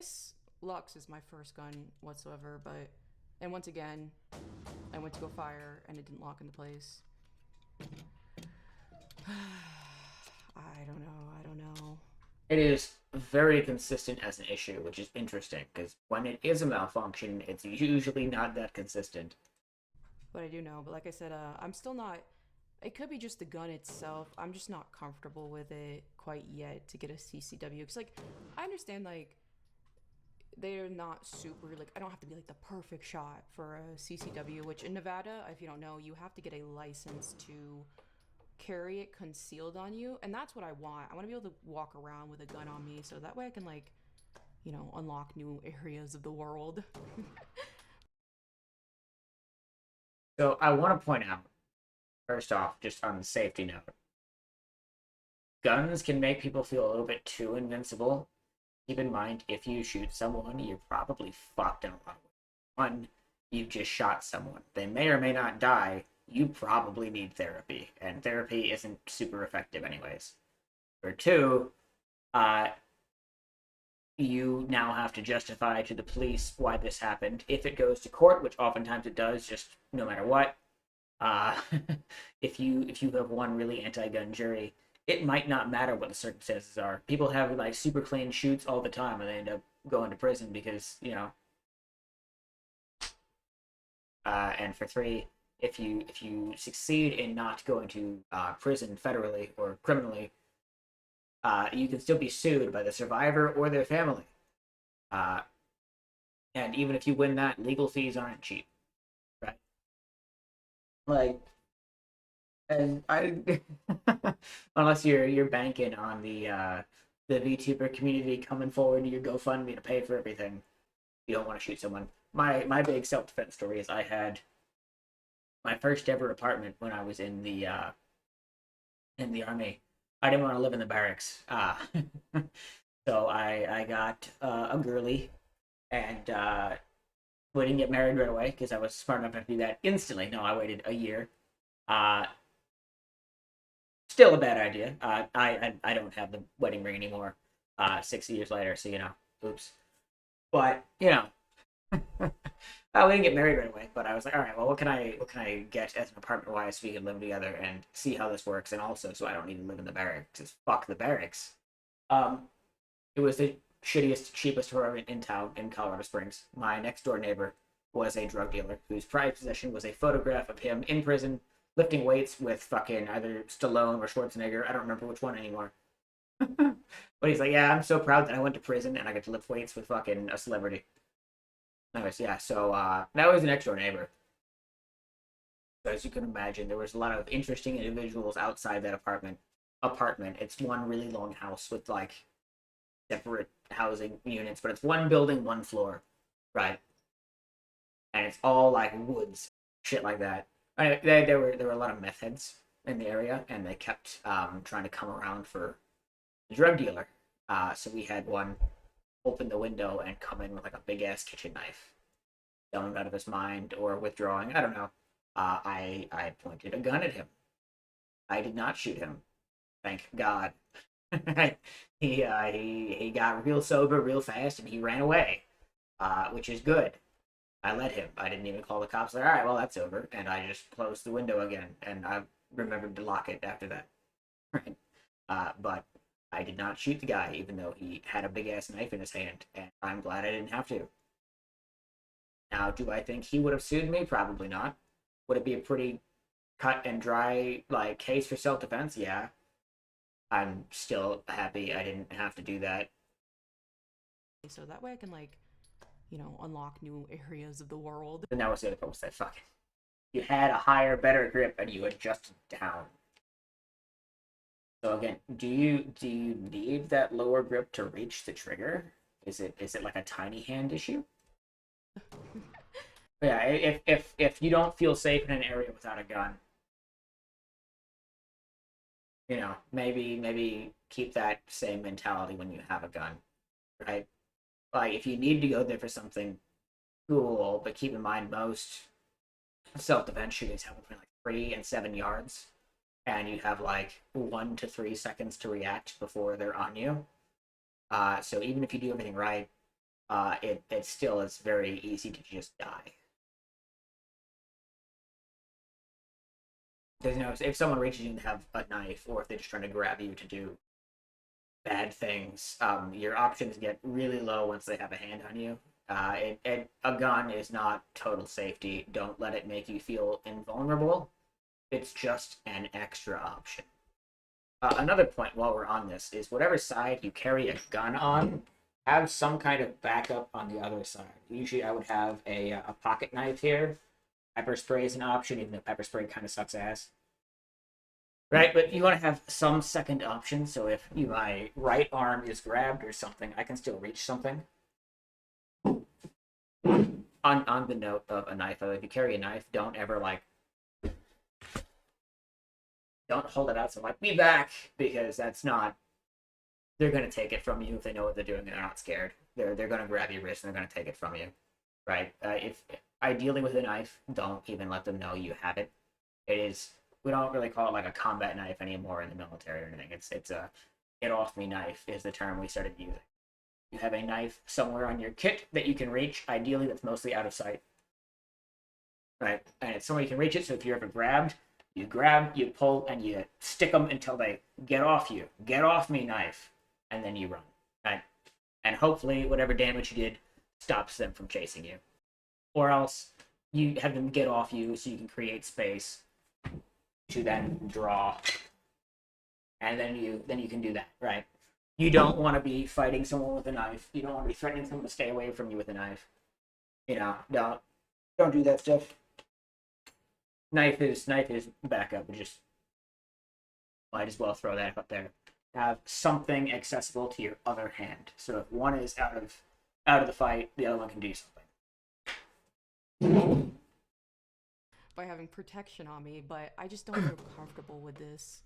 This Lux is my first gun whatsoever, but and once again, I went to go fire and it didn't lock into place. I don't know. I don't know. It is very consistent as an issue, which is interesting because when it is a malfunction, it's usually not that consistent. But I do know. But like I said, I'm still not. It could be just the gun itself. I'm just not comfortable with it quite yet to get a CCW. Because like, I understand like they're not super like I don't have to be like the perfect shot for a CCW. Which in Nevada, if you don't know, you have to get a license to carry it concealed on you, and that's what I want. I want to be able to walk around with a gun on me, so that way I can like, unlock new areas of the world. So I want to point out, first off, just on the safety note, guns can make people feel a little bit too invincible. Keep in mind, if you shoot someone, you're probably fucked in a lot of ways. One, you just shot someone. They may or may not die. You probably need therapy, and therapy isn't super effective, anyways. Or two, uh, you now have to justify to the police why this happened. If it goes to court, which oftentimes it does, just no matter what, uh, if you have one really anti-gun jury, it might not matter what the circumstances are. People have like super clean shoots all the time, and they end up going to prison because and for three, if you succeed in not going to prison federally or criminally, you can still be sued by the survivor or their family. Uh, and even if you win that, legal fees aren't cheap, right? Like, and I, unless you're banking on the VTuber community coming forward to your GoFundMe to pay for everything, you don't want to shoot someone. My big self defense story is I had my first ever apartment when I was in the army. I didn't want to live in the barracks, so I got a girly, and we didn't get married right away because I was smart enough to do that instantly. No, I waited a year. Uh, Still a bad idea. I don't have the wedding ring anymore. 6 years later, so oops. But we didn't get married right away. But I was like, all right, well, what can I get as an apartment wise so we can live together and see how this works, and also so I don't need to live in the barracks. Just fuck the barracks. Um, it was the shittiest, cheapest apartment in town in Colorado Springs. My next door neighbor was a drug dealer whose prized possession was a photograph of him in prison lifting weights with fucking either Stallone or Schwarzenegger. I don't remember which one anymore. But he's like, yeah, I'm so proud that I went to prison and I get to lift weights with fucking a celebrity. Anyways, yeah, so that was the next door neighbor. So as you can imagine, there was a lot of interesting individuals outside that apartment. It's one really long house with like separate housing units, but it's one building, one floor, right? And it's all like woods, shit like that. Anyway, there were a lot of meth heads in the area, and they kept trying to come around for the drug dealer. So we had one open the window and come in with like a big ass kitchen knife, stoned out of his mind or withdrawing. I don't know. I pointed a gun at him. I did not shoot him. Thank God. He got real sober real fast and he ran away, which is good. I let him. I didn't even call the cops. Like, all right, well that's over, and I just closed the window again, and I remembered to lock it after that. Right. But I did not shoot the guy, even though he had a big ass knife in his hand, and I'm glad I didn't have to. Now, do I think he would have sued me? Probably not. Would it be a pretty cut and dry like case for self defense? Yeah. I'm still happy I didn't have to do that. So that way I can like, unlock new areas of the world. And that was the other part was that fucking you had a higher, better grip, and you adjusted down. So again, do you need that lower grip to reach the trigger? Is it like a tiny hand issue? But yeah, if you don't feel safe in an area without a gun, maybe keep that same mentality when you have a gun, right? Like if you need to go there for something cool, but keep in mind most self-defense shootings have between like 3 and 7 yards, and you have like 1 to 3 seconds to react before they're on you. So even if you do everything right, it still is very easy to just die. Because, if someone reaches you and have a knife, or if they're just trying to grab you to do bad things, your options get really low once they have a hand on you. A gun is not total safety. Don't let it make you feel invulnerable. It's just an extra option. Another point while we're on this is whatever side you carry a gun on, have some kind of backup on the other side. Usually I would have a pocket knife here. Pepper spray is an option, even though pepper spray kind of sucks ass. Right, but you want to have some second option, so if my right arm is grabbed or something, I can still reach something. On the note of a knife, if you carry a knife, don't ever don't hold it out so be back, because that's not, they're gonna take it from you if they know what they're doing and they're not scared. They're gonna grab your wrist and they're gonna take it from you. Right? If ideally with a knife, don't even let them know you have it. It is, we don't really call it like a combat knife anymore in the military or anything. It's a get off me knife is the term we started using. You have a knife somewhere on your kit that you can reach. Ideally, that's mostly out of sight. Right? And it's somewhere you can reach it, so if you're ever grabbed, you grab, you pull, and you stick them until they get off you. Get off me knife. And then you run. Right? And hopefully, whatever damage you did stops them from chasing you. Or else, you have them get off you so you can create space to then draw. And then you can do that, right? You don't want to be fighting someone with a knife. You don't want to be threatening someone to stay away from you with a knife. Don't do that stuff. Knife is backup. Just might as well throw that up there. Have something accessible to your other hand. So if one is out of the fight, the other one can do something. By having protection on me, but I just don't feel comfortable with this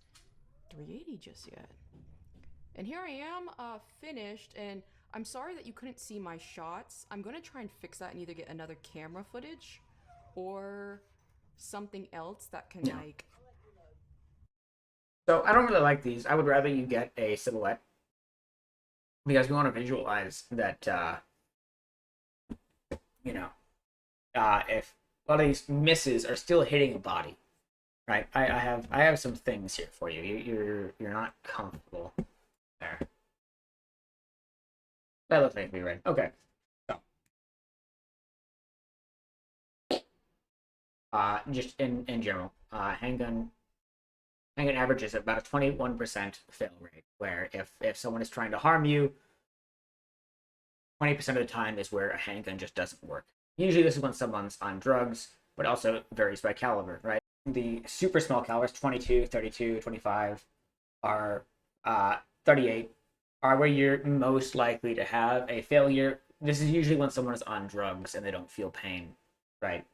380 just yet. And here I am, finished, and I'm sorry that you couldn't see my shots. I'm gonna try and fix that and either get another camera footage or something else that can So I don't really like these. I would rather you get a silhouette, because we want to visualize that if a lot of these misses are still hitting a body. Right? I have some things here for you. You're not comfortable there. That looks like me, right? Okay. So just in general, handgun averages about a 21% fail rate, where if someone is trying to harm you, 20% of the time is where a handgun just doesn't work. Usually this is when someone's on drugs, but also varies by caliber, right? The super small calibers, 22, 32, 25, are 38, are where you're most likely to have a failure. This is usually when someone is on drugs and they don't feel pain, right?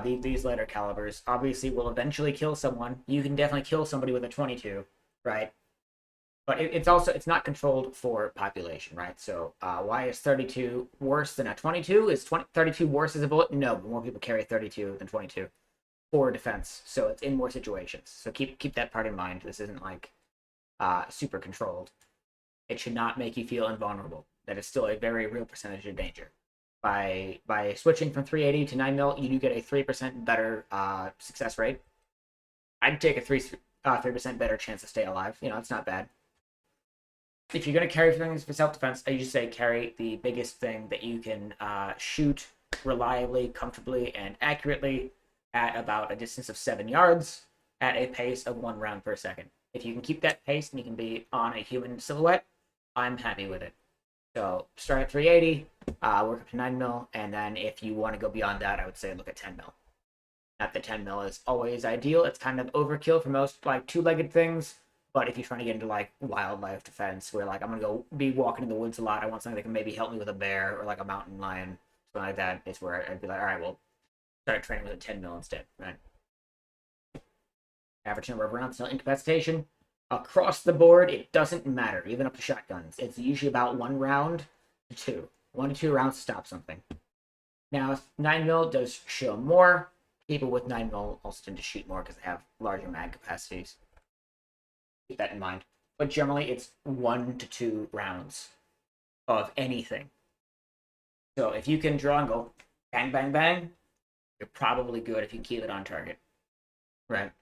These lighter calibers obviously will eventually kill someone. You can definitely kill somebody with a 22, right? But it's not controlled for population, right? So why is 32 worse than a 22? Is 32 worse as a bullet? No, but more people carry 32 than 22 for defense. So it's in more situations. So keep that part in mind. This isn't like super controlled. It should not make you feel invulnerable. That is still a very real percentage of danger. By switching from 380 to 9mm, you do get a 3% better success rate. I'd take a 3% better chance to stay alive. It's not bad. If you're going to carry things for self-defense, I usually say carry the biggest thing that you can shoot reliably, comfortably, and accurately at about a distance of 7 yards at a pace of 1 round per second. If you can keep that pace and you can be on a human silhouette, I'm happy with it. So start at 380, work up to 9mm, and then if you want to go beyond that, I would say look at 10mm. Not that 10mm is always ideal. It's kind of overkill for most two-legged things. But if you're trying to get into wildlife defense, where I'm gonna go be walking in the woods a lot, I want something that can maybe help me with a bear or a mountain lion, something like that, is where I'd be like, all right, well, start training with a 10mm instead, right? Average number of rounds, no incapacitation. Across the board, it doesn't matter, even up to shotguns. It's usually about 1 round to 2. 1 to 2 rounds to stop something. Now, 9mm does show more. People with 9mm also tend to shoot more because they have larger mag capacities. Keep that in mind. But generally, it's 1 to 2 rounds of anything. So if you can draw and go bang, bang, bang, you're probably good if you keep it on target, right?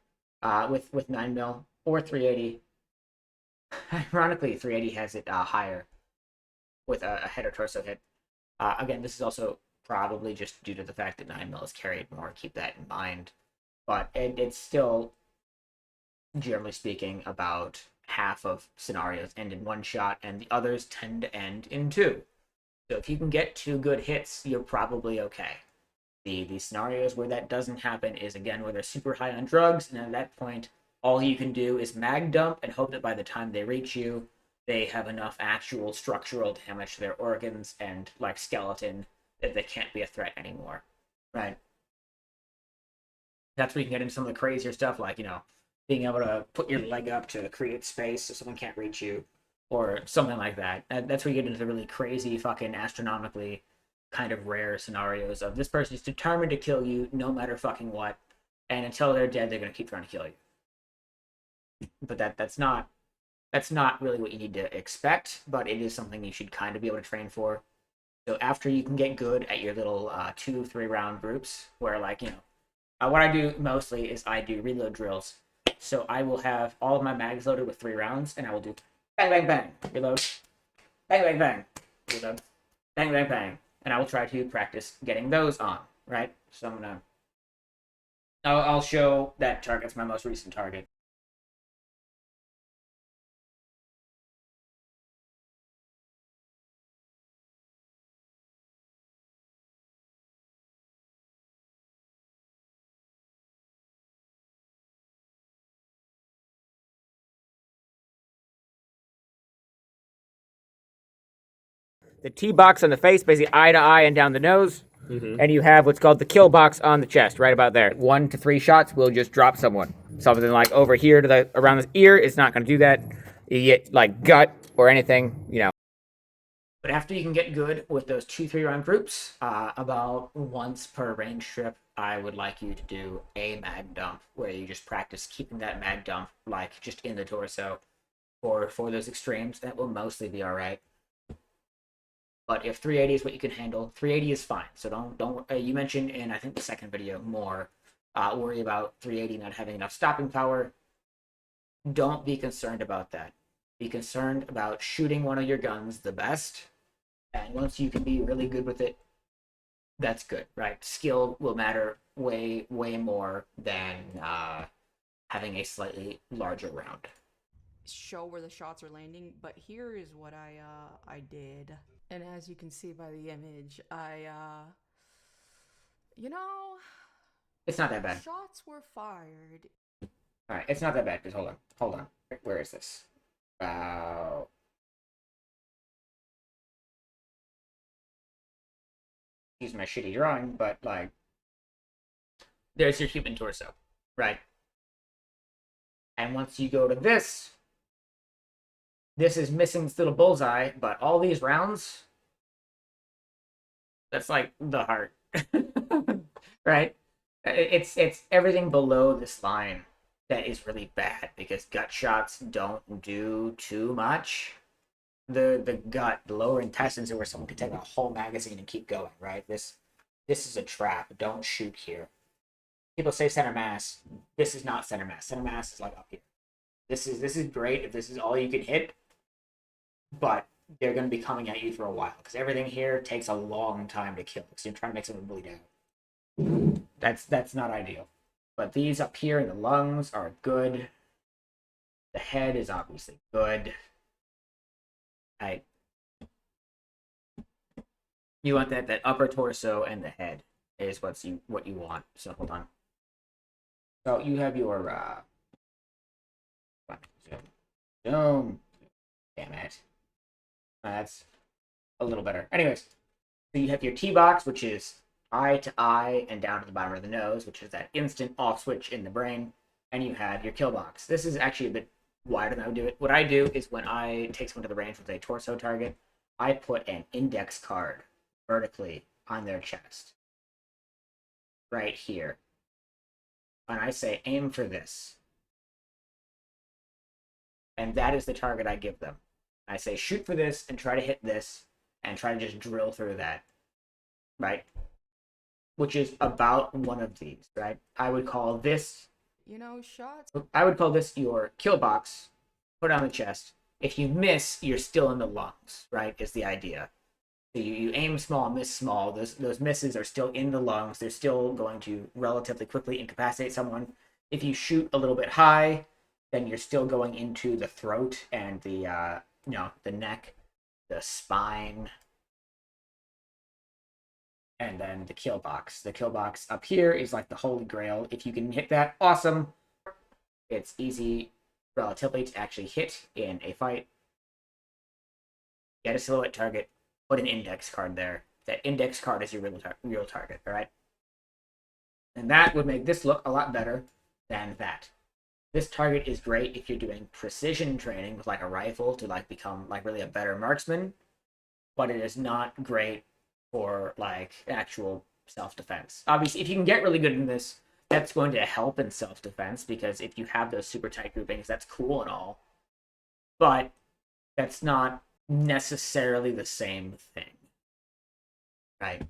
With 9 mil or 380. Ironically, 380 has it higher with a head or torso hit. Again, this is also probably just due to the fact that 9 mil is carried more. Keep that in mind. But it's still, generally speaking, about half of scenarios end in one shot, and the others tend to end in two. So if you can get 2 good hits, you're probably okay. The scenarios where that doesn't happen is, again, where they're super high on drugs, and at that point, all you can do is mag dump and hope that by the time they reach you, they have enough actual structural damage to their organs and, like, skeleton that they can't be a threat anymore, right? That's where you can get into some of the crazier stuff, like, being able to put your leg up to create space so someone can't reach you, or something like that. That's where you get into the really crazy, fucking astronomically kind of rare scenarios of this person is determined to kill you no matter fucking what, and until they're dead, they're gonna keep trying to kill you. But that's not really what you need to expect, but it is something you should kind of be able to train for. So after you can get good at your little 2-3 round groups, where, like, what I do mostly is I do reload drills. So I will have all of my mags loaded with 3 rounds, and I will do bang, bang, bang, reload, bang, bang, bang, reload, bang, bang, bang, and I will try to practice getting those on, right? So I'll show that target's my most recent target. The T box on the face, basically eye to eye and down the nose. Mm-hmm. And you have what's called the kill box on the chest, right about there. 1 to 3 shots will just drop someone. Something like over here to the around the ear is not going to do that. You get like gut or anything. But after you can get good with those 2-3 round groups, about once per range trip, I would like you to do a mag dump, where you just practice keeping that mag dump like just in the torso for those extremes. That will mostly be all right. But if 380 is what you can handle, 380 is fine. So don't. You mentioned in, I think, the second video more worry about 380 not having enough stopping power. Don't be concerned about that. Be concerned about shooting one of your guns the best, and once you can be really good with it, that's good, right? Skill will matter way more than having a slightly larger round. Show where the shots are landing, but here is what I did. And as you can see by the image, It's not that bad. Shots were fired. All right, it's not that bad. Just hold on. Where is this? Use my shitty drawing, but like, there's your human torso, right? And once you go to this is missing this little bullseye, but all these rounds, that's like the heart, right? It's everything below this line that is really bad, because gut shots don't do too much. The gut, the lower intestines, are where someone could take a whole magazine and keep going, right? This is a trap. Don't shoot here. People say center mass. This is not center mass. Center mass is like up here. This is great if this is all you can hit, but they're going to be coming at you for a while, because everything here takes a long time to kill, because you're trying to make someone bleed out. That's not ideal. But these up here in the lungs are good. The head is obviously good. You want that upper torso and the head is what you want. So hold on. So you have your zoom. Damn it. That's a little better. Anyways, so you have your T box, which is eye to eye and down to the bottom of the nose, which is that instant off switch in the brain. And you have your kill box. This is actually a bit wider than I would do it. What I do is, when I take someone to the range with a torso target, I put an index card vertically on their chest, right here. And I say, aim for this. And that is the target I give them. I say, shoot for this and try to hit this and try to just drill through that. right? Which is about one of these, right? I would call this, shots. I would call this your kill box, put on the chest. If you miss, you're still in the lungs, right? Is the idea. So you aim small, miss small. Those misses are still in the lungs. They're still going to relatively quickly incapacitate someone. If you shoot a little bit high, then you're still going into the throat and the the neck, the spine, and then the kill box. The kill box up here is like the holy grail. If you can hit that, awesome. It's easy, relatively, to actually hit in a fight. Get a silhouette target, put an index card there. That index card is your real target, all right? And that would make this look a lot better than that. This target is great if you're doing precision training with like a rifle to like become like really a better marksman, but it is not great for like actual self-defense. Obviously, if you can get really good in this, that's going to help in self-defense, because if you have those super tight groupings, that's cool and all, but that's not necessarily the same thing, right?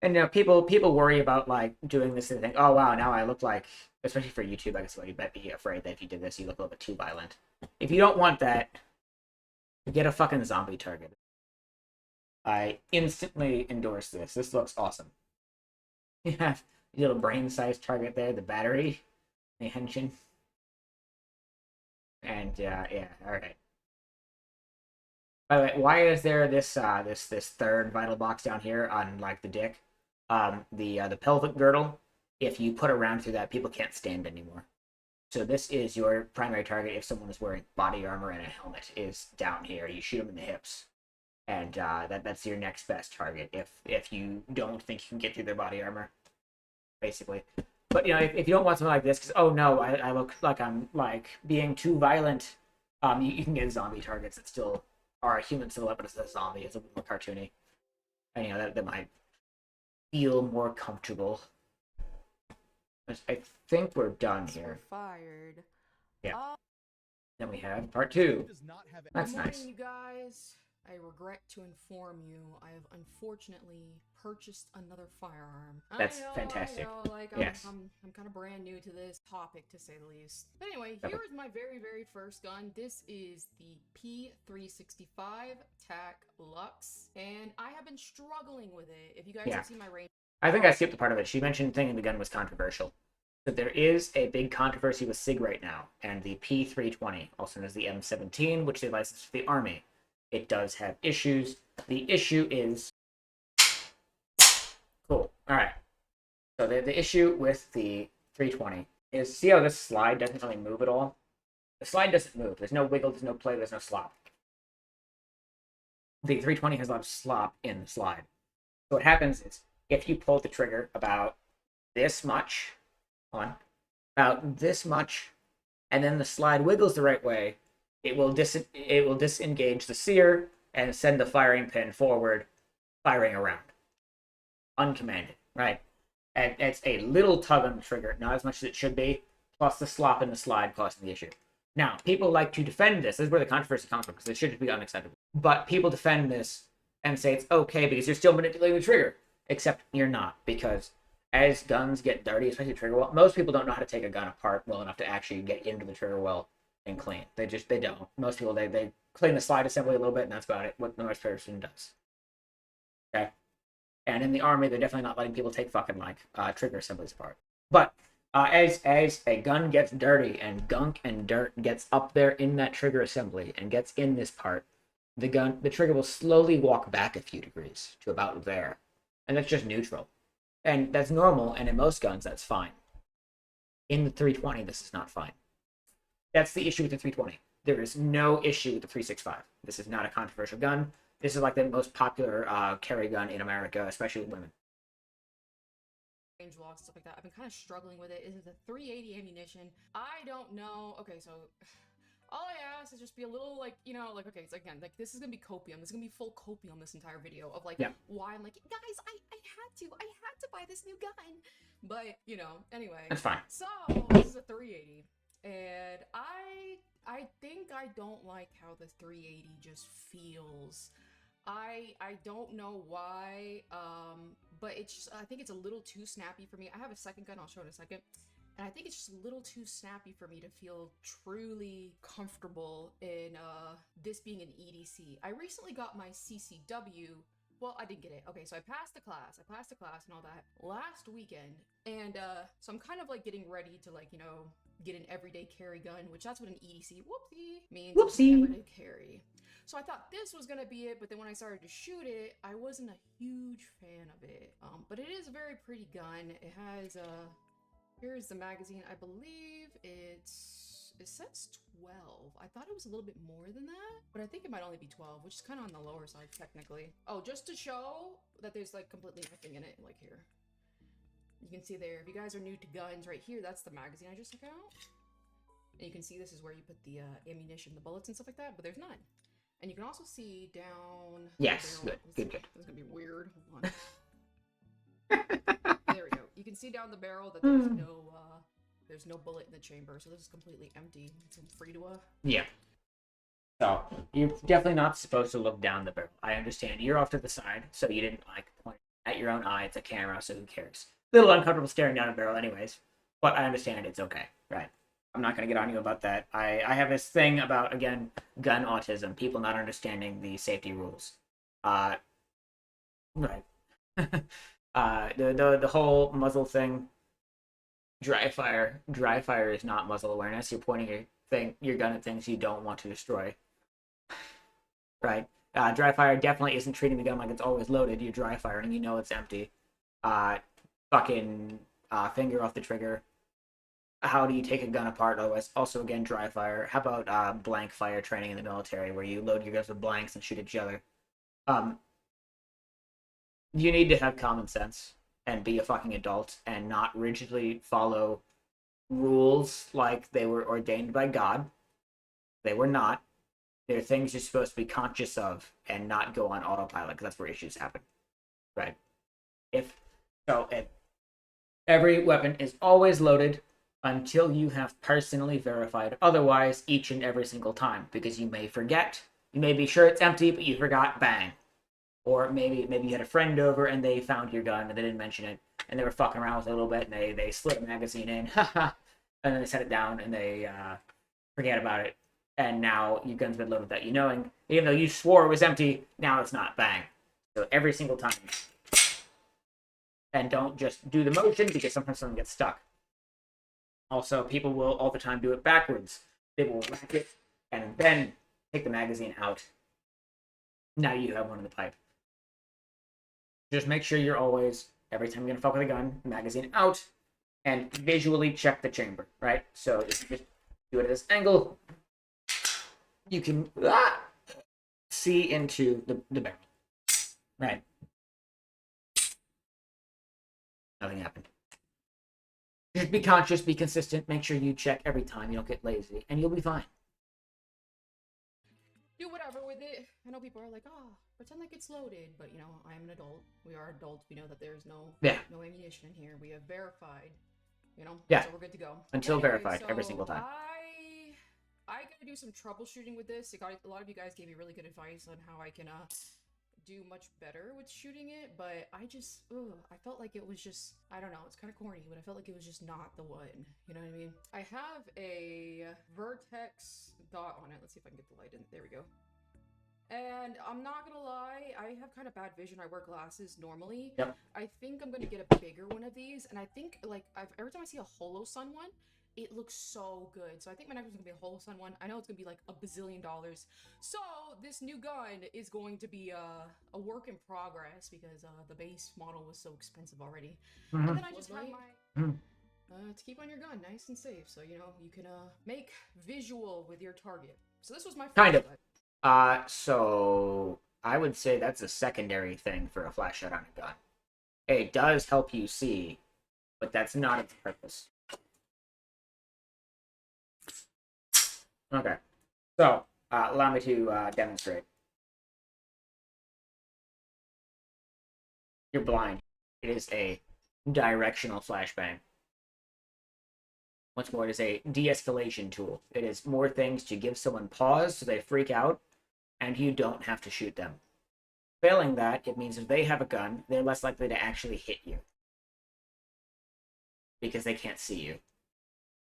And people worry about like doing this and think, oh wow, now I look like, especially for YouTube, I guess you might be afraid that if you did this, you look a little bit too violent. If you don't want that, get a fucking zombie target. I instantly endorse this. This looks awesome. You have a little brain-sized target there, the battery, the henshin, and yeah, all right. By the way, why is there this this third vital box down here on like the dick? The pelvic girdle. If you put a round through that, people can't stand anymore. So this is your primary target if someone is wearing body armor and a helmet, is down here. You shoot them in the hips, and that's your next best target if you don't think you can get through their body armor, basically. But if you don't want something like this, because oh no, I look like I'm like being too violent, you can get zombie targets that still are a human silhouette, but it's a zombie. It's a bit more cartoony, and that might feel more comfortable. I think we're done here. Fired. Yeah. Then we have part 2. That's Good morning, nice. you guys. I regret to inform you, I have unfortunately purchased another firearm. That's fantastic. I know, like yes. I'm kind of brand new to this topic, to say the least. But anyway, here is my very first gun. This is the P365 TAC Lux, and I have been struggling with it. If you guys have seen my range, I think I skipped a part of it. She mentioned thinking the gun was controversial. So there is a big controversy with SIG right now, and the P320, also known as the M17, which they licensed for the Army. It does have issues. The issue is... Cool. Alright. So the issue with the 320 is, see how this slide doesn't really move at all? The slide doesn't move. There's no wiggle, there's no play, there's no slop. The 320 has a lot of slop in the slide. So what happens is, if you pull the trigger about this much, about this much, and then the slide wiggles the right way, it will disengage the sear and send the firing pin forward, firing around, uncommanded, right? And it's a little tug on the trigger, not as much as it should be, plus the slop in the slide causing the issue. Now, people like to defend this. This is where the controversy comes from, because it should be unacceptable. But people defend this and say it's okay because you're still manipulating the trigger. Except you're not, because as guns get dirty, especially trigger well, most people don't know how to take a gun apart well enough to actually get into the trigger well and clean. They don't. Most people, they clean the slide assembly a little bit, and that's about it. What the most person does. Okay? And in the Army, they're definitely not letting people take fucking, like, trigger assemblies apart. But as a gun gets dirty and gunk and dirt gets up there in that trigger assembly and gets in this part, the trigger will slowly walk back a few degrees to about there. And that's just neutral. And that's normal, and in most guns, that's fine. In the 320, this is not fine. That's the issue with the 320. There is no issue with the 365. This is not a controversial gun. This is like the most popular carry gun in America, especially with women. Range logs, stuff like that. I've been kind of struggling with it. Is it the 380 ammunition? I don't know. Okay, so all I ask is just be a little like, okay, it's again, like this is gonna be copium. This is gonna be full copium, this entire video of like why I'm like, guys, I had to buy this new gun. But anyway. That's fine. So this is a 380. And I think I don't like how the 380 just feels. I don't know why, but it's just, I think it's a little too snappy for me. I have a second gun, I'll show it in a second. And I think it's just a little too snappy for me to feel truly comfortable in this being an EDC. I recently got my CCW. Well, I didn't get it. Okay, so I passed the class. I passed the class and all that last weekend. And so I'm kind of like getting ready to, like, you know, get an everyday carry gun, which that's what an EDC, whoopsie, means. Whoopsie. Everyday carry. So I thought this was gonna be it, but then when I started to shoot it, I wasn't a huge fan of it. But it is a very pretty gun. It has here's the magazine. I believe it says 12. I thought it was a little bit more than that, but I think it might only be 12, which is kind of on the lower side technically. Oh, just to show that there's like completely nothing in it, like here. You can see there, if you guys are new to guns, right here, that's the magazine I just took out. And you can see this is where you put the ammunition, the bullets and stuff like that, but there's none. And you can also see down... Yes, good. This is gonna be weird. Hold on. There we go. You can see down the barrel that there's no bullet in the chamber, so this is completely empty. It's free to Yeah. So you're definitely not supposed to look down the barrel. I understand. You're off to the side, so you didn't like point at your own eye. It's a camera, so who cares? A little uncomfortable staring down a barrel, anyways. But I understand it's okay, right? I'm not gonna get on you about that. I have this thing about, again, gun autism. People not understanding the safety rules. Right. The whole muzzle thing. Dry fire is not muzzle awareness. You're pointing your gun at things you don't want to destroy. Right? Dry fire definitely isn't treating the gun like it's always loaded. You're dry firing, you know it's empty. Fucking finger off the trigger. How do you take a gun apart otherwise? Also, again, dry fire. How about blank fire training in the military, where you load your guns with blanks and shoot each other? You need to have common sense and be a fucking adult and not rigidly follow rules like they were ordained by God. They were not. They're things you're supposed to be conscious of and not go on autopilot, because that's where issues happen. Right? Every weapon is always loaded until you have personally verified otherwise each and every single time, because you may forget. You may be sure it's empty, but you forgot, bang. Or maybe you had a friend over and they found your gun and they didn't mention it, and they were fucking around with it a little bit and they slid a magazine in, haha, and then they set it down and they forget about it, and now your gun's been loaded without you knowing. Even though you swore it was empty, now it's not, bang. So every single time. And don't just do the motion, because sometimes something gets stuck. Also, people will all the time do it backwards. They will rack it and then take the magazine out. Now you have one in the pipe. Just make sure you're always, every time you're gonna fuck with a gun, magazine out, and visually check the chamber, right? So if you just do it at this angle, you can see into the barrel, right? Nothing happened. Just be conscious, be consistent, make sure you check every time, you don't get lazy, and you'll be fine. Do whatever with it. I know people are like, pretend like it's loaded, but you know, I am an adult. We are adults. We know that there's no ammunition in here. We have verified, you know, so we're good to go. Until verified, every single time. I gotta do some troubleshooting with this. A lot of you guys gave me really good advice on how I can do much better with shooting it, but I just, I felt like it was just, I don't know, it's kind of corny, but I felt like it was just not the one, you know what I mean? I have a Vertex dot on it. Let's see if I can get the light in. There we go. And I'm not gonna lie, I have kind of bad vision. I wear glasses normally. Yep. I think I'm gonna get a bigger one of these, and I think, like, every time I see a Holo Sun one, it looks so good. So I think my next one's gonna be a Holo Sun one. I know it's gonna be like $1 bazillion. So this new gun is going to be a work in progress, because the base model was so expensive already. And then I just have my to keep on your gun nice and safe, so you know you can make visual with your target. So this was my kind of. So I would say that's a secondary thing for a flashlight on a gun. It does help you see, but that's not its purpose. Okay, so allow me to demonstrate. You're blind. It is a directional flashbang. Once more, it is a de-escalation tool. It is more things to give someone pause so they freak out, and you don't have to shoot them. Failing that, it means if they have a gun, they're less likely to actually hit you because they can't see you.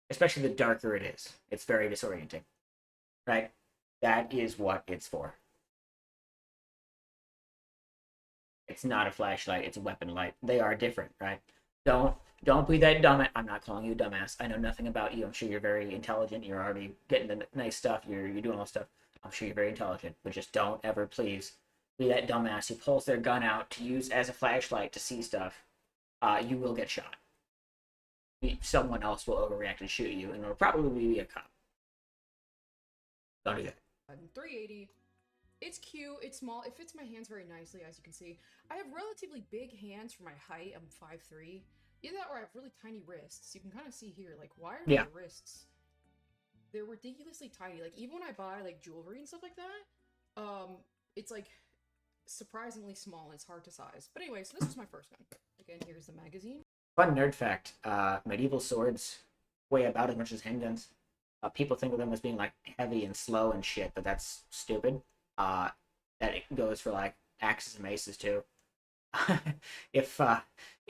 Especially the darker it is. It's very disorienting, right? That is what it's for. It's not a flashlight, it's a weapon light. They are different, right? Don't be that dumb. I'm not calling you a dumbass. I know nothing about you. I'm sure you're very intelligent. You're already getting the nice stuff. You're doing all this stuff. I'm sure you're very intelligent. But just don't ever, please, be that dumbass who pulls their gun out to use as a flashlight to see stuff. You will get shot. Someone else will overreact and shoot you, and it'll probably be a cop. Don't do that. 380. It's cute, it's small, it fits my hands very nicely, as you can see. I have relatively big hands for my height, I'm 5'3". Either that or I have really tiny wrists. You can kind of see here, like, why are my wrists? They're ridiculously tiny. Like, even when I buy, like, jewelry and stuff like that, it's, like, surprisingly small and it's hard to size. But anyway, so this was my first gun. Again, here's the magazine. Fun nerd fact, medieval swords weigh about as much as handguns. People think of them as being, like, heavy and slow and shit, but that's stupid. That it goes for like axes and maces too. If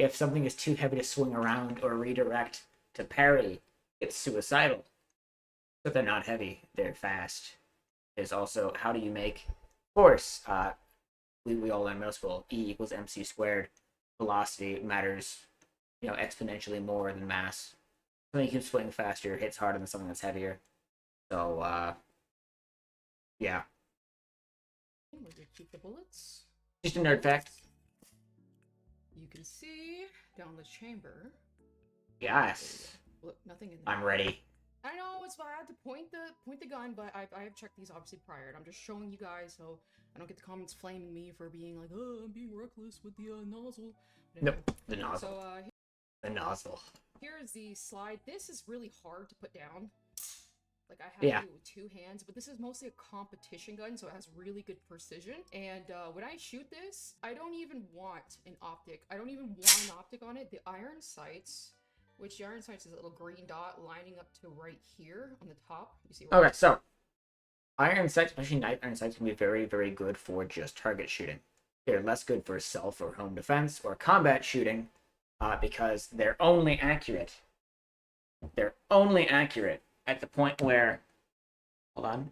something is too heavy to swing around or redirect to parry, it's suicidal. But they're not heavy; they're fast. There's also how do you make force? We all learn in middle school. E equals mc squared. Velocity matters, exponentially more than mass. Something you can swing faster hits harder than something that's heavier. So yeah. We're gonna keep the bullets. Just a nerd fact. You can see down the chamber. Yes. Look, nothing in there. I'm ready. I know it's bad to point the gun, but I have checked these obviously prior. And I'm just showing you guys so I don't get the comments flaming me for being like, oh, I'm being reckless with the nozzle. Anyway, nope, the nozzle. So the nozzle. Here is the slide. This is really hard to put down. Like, I have to do it with two hands, but this is mostly a competition gun, so it has really good precision. And when I shoot this, I don't even want an optic. I don't even want an optic on it. The iron sights, which the iron sights is a little green dot lining up to right here on the top. You see? Okay, so iron sights, especially knife iron sights, can be very, very good for just target shooting. They're less good for self or home defense or combat shooting because they're only accurate. They're only accurate at the point where, hold on,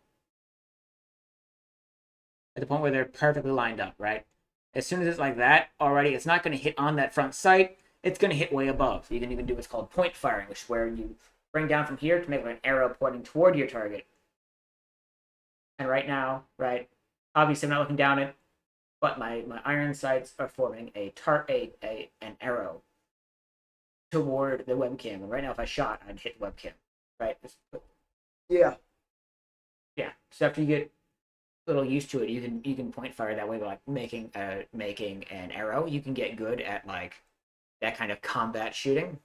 at the point where they're perfectly lined up, right? As soon as it's like that, already, it's not going to hit on that front sight. It's going to hit way above. You can even do what's called point firing, which is where you bring down from here to make an arrow pointing toward your target. And right now, right, obviously I'm not looking down it, but my iron sights are forming an arrow toward the webcam. And right now, if I shot, I'd hit the webcam. Right? Yeah. So after you get a little used to it, you can point fire that way by like making an arrow. You can get good at like that kind of combat shooting.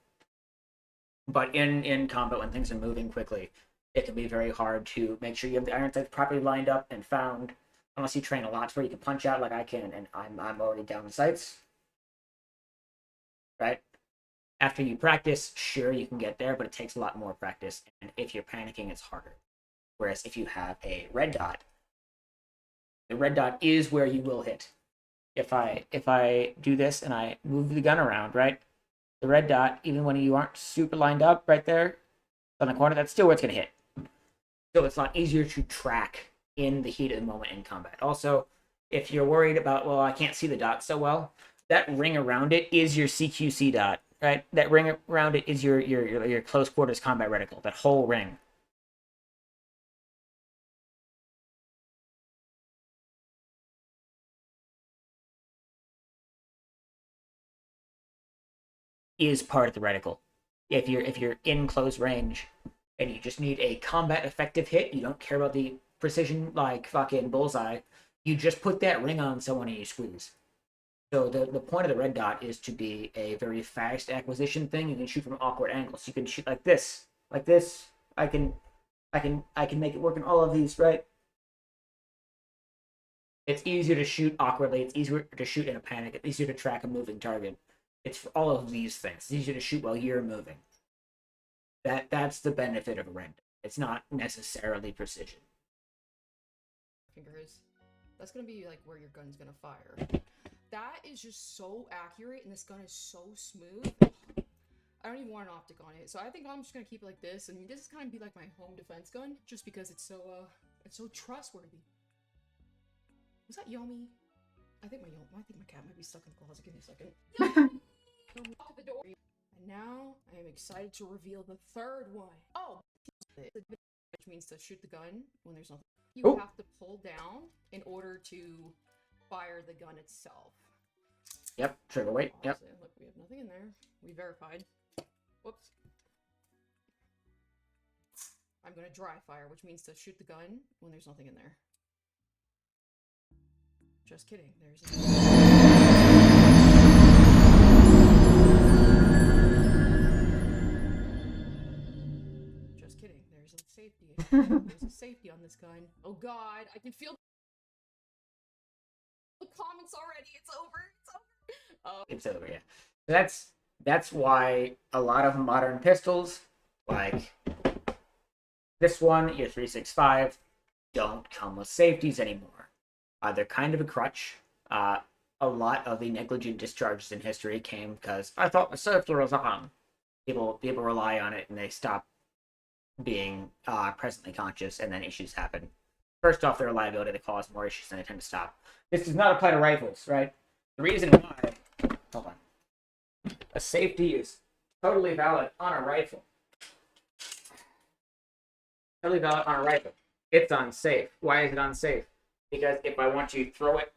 But in combat, when things are moving quickly, it can be very hard to make sure you have the iron sights properly lined up and found. Unless you train a lot to where you can punch out like I can, and I'm already down the sights. Right? After you practice, sure, you can get there, but it takes a lot more practice. And if you're panicking, it's harder. Whereas if you have a red dot, the red dot is where you will hit. If I do this and I move the gun around, right? The red dot, even when you aren't super lined up right there on the corner, that's still where it's going to hit. So it's a lot easier to track in the heat of the moment in combat. Also, if you're worried about, well, I can't see the dot so well, that ring around it is your CQC dot. Right, that ring around it is your close quarters combat reticle. That whole ring. Is part of the reticle. If you're in close range and you just need a combat effective hit, you don't care about the precision like fucking bullseye. You just put that ring on someone and you squeeze. So the point of the red dot is to be a very fast acquisition thing. You can shoot from awkward angles. You can shoot like this. I can make it work in all of these, right? It's easier to shoot awkwardly. It's easier to shoot in a panic. It's easier to track a moving target. It's for all of these things. It's easier to shoot while you're moving. That's the benefit of a red dot. It's not necessarily precision. Fingers. That's gonna be like where your gun's gonna fire. That is just so accurate, and this gun is so smooth. I don't even want an optic on it, so I think I'm just gonna keep it like this, and this is kind of be like my home defense gun, just because it's so trustworthy. Was that Yomi? I think my cat might be stuck in the closet. Give me a second. Lock the door. And now I am excited to reveal the third one. Oh, which means to shoot the gun when there's nothing. You have to pull down in order to fire the gun itself. Yep, trigger weight. Yep. Look, we have nothing in there. We verified. Whoops. I'm gonna dry fire, which means to shoot the gun when there's nothing in there. Just kidding. There's a... Just kidding. There's a safety. There's a safety on this gun. Oh god, I can feel the comments already. It's over. It's over, yeah. That's why a lot of modern pistols, like this one, your 365, don't come with safeties anymore. They're kind of a crutch. A lot of the negligent discharges in history came because I thought the safety was on. People rely on it and they stop being presently conscious, and then issues happen. First off, their reliability, they cause more issues and they tend to stop. This does not apply to rifles, right? The reason why, hold on, a safety is totally valid on a rifle. Totally valid on a rifle. It's unsafe. Why is it unsafe? Because if I want to throw it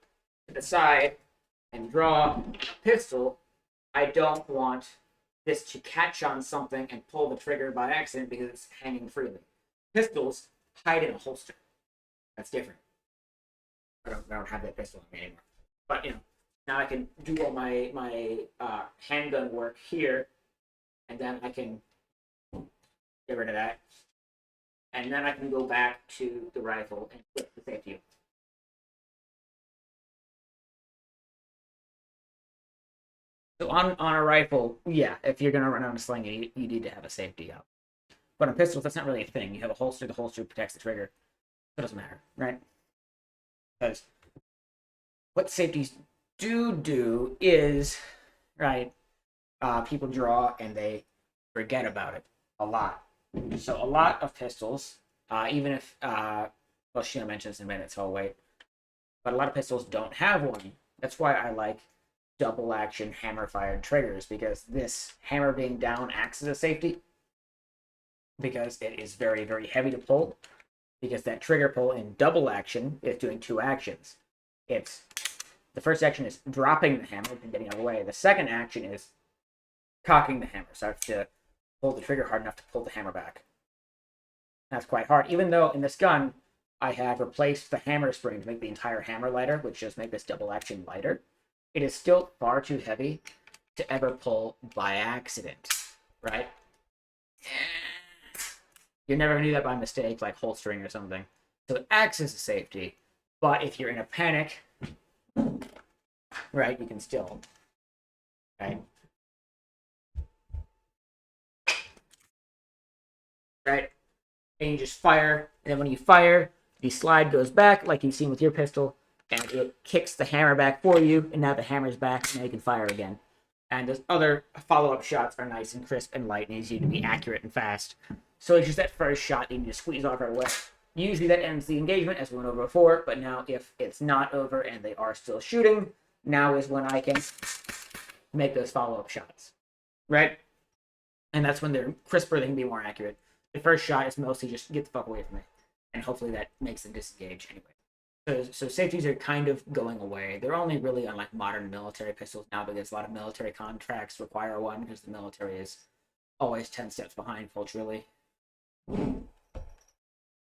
to the side and draw a pistol, I don't want this to catch on something and pull the trigger by accident because it's hanging freely. Pistols hide in a holster. That's different. I don't have that pistol on me anymore. But, you know, now I can do all my handgun work here, and then I can get rid of that. And then I can go back to the rifle and flip the safety. So on a rifle, yeah, if you're going to run on a sling, you need to have a safety up. But on pistols, that's not really a thing. You have a holster, the holster protects the trigger. It doesn't matter, right? Because what safeties do is, right, people draw and they forget about it a lot. So a lot of pistols, even if, well, Sheena mentions in a minute, so I'll wait. But a lot of pistols don't have one. That's why I like double action hammer fired triggers, because this hammer being down acts as a safety, because it is very, very heavy to pull, because that trigger pull in double action is doing two actions. It's the first action is dropping the hammer and getting out of the way. The second action is cocking the hammer, so I have to pull the trigger hard enough to pull the hammer back. That's quite hard, even though in this gun I have replaced the hammer spring to make the entire hammer lighter, which just make this double action lighter. It is still far too heavy to ever pull by accident, right? You're never going to do that by mistake, like holstering or something. So it acts as a safety, but if you're in a panic, right, you can still, right? Right? And you just fire, and then when you fire, the slide goes back, like you've seen with your pistol, and it kicks the hammer back for you, and now the hammer's back, and now you can fire again. And those other follow-up shots are nice and crisp and light, and easy to be accurate and fast. So it's just that first shot you need to squeeze off right away. Usually that ends the engagement, as we went over before, but now if it's not over and they are still shooting, now is when I can make those follow-up shots, right? And that's when they're crisper, they can be more accurate. The first shot is mostly just get the fuck away from me, and hopefully that makes them disengage anyway. So safeties are kind of going away. They're only really on like modern military pistols now, because a lot of military contracts require one, because the military is always 10 steps behind culturally.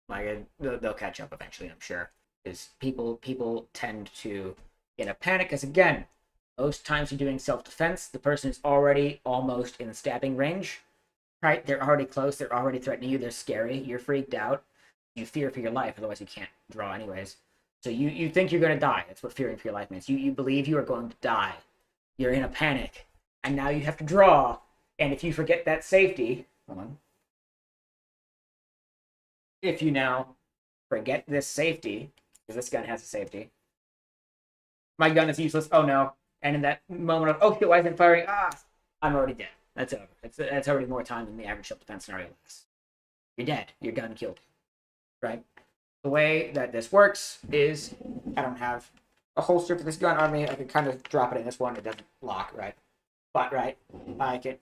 Like they'll catch up eventually, I'm sure. Because people tend to get a panic, because again, most times you're doing self-defense, the person is already almost in stabbing range, right? They're already close, they're already threatening you, they're scary, you're freaked out, you fear for your life, otherwise you can't draw anyways. So you think you're going to die. That's what fearing for your life means. You believe you are going to die. You're in a panic. And now you have to draw. And if you forget that safety... Hold on. If you now forget this safety, because this gun has a safety, My gun is useless. Oh no! And in that moment of oh shit, why isn't it firing? I'm already dead. That's over. That's already more time than the average self-defense scenario lasts. You're dead. Your gun killed you. Right? The way that this works is I don't have a holster for this gun on me. I can kind of drop it in this one. It doesn't lock, right? But right, I can.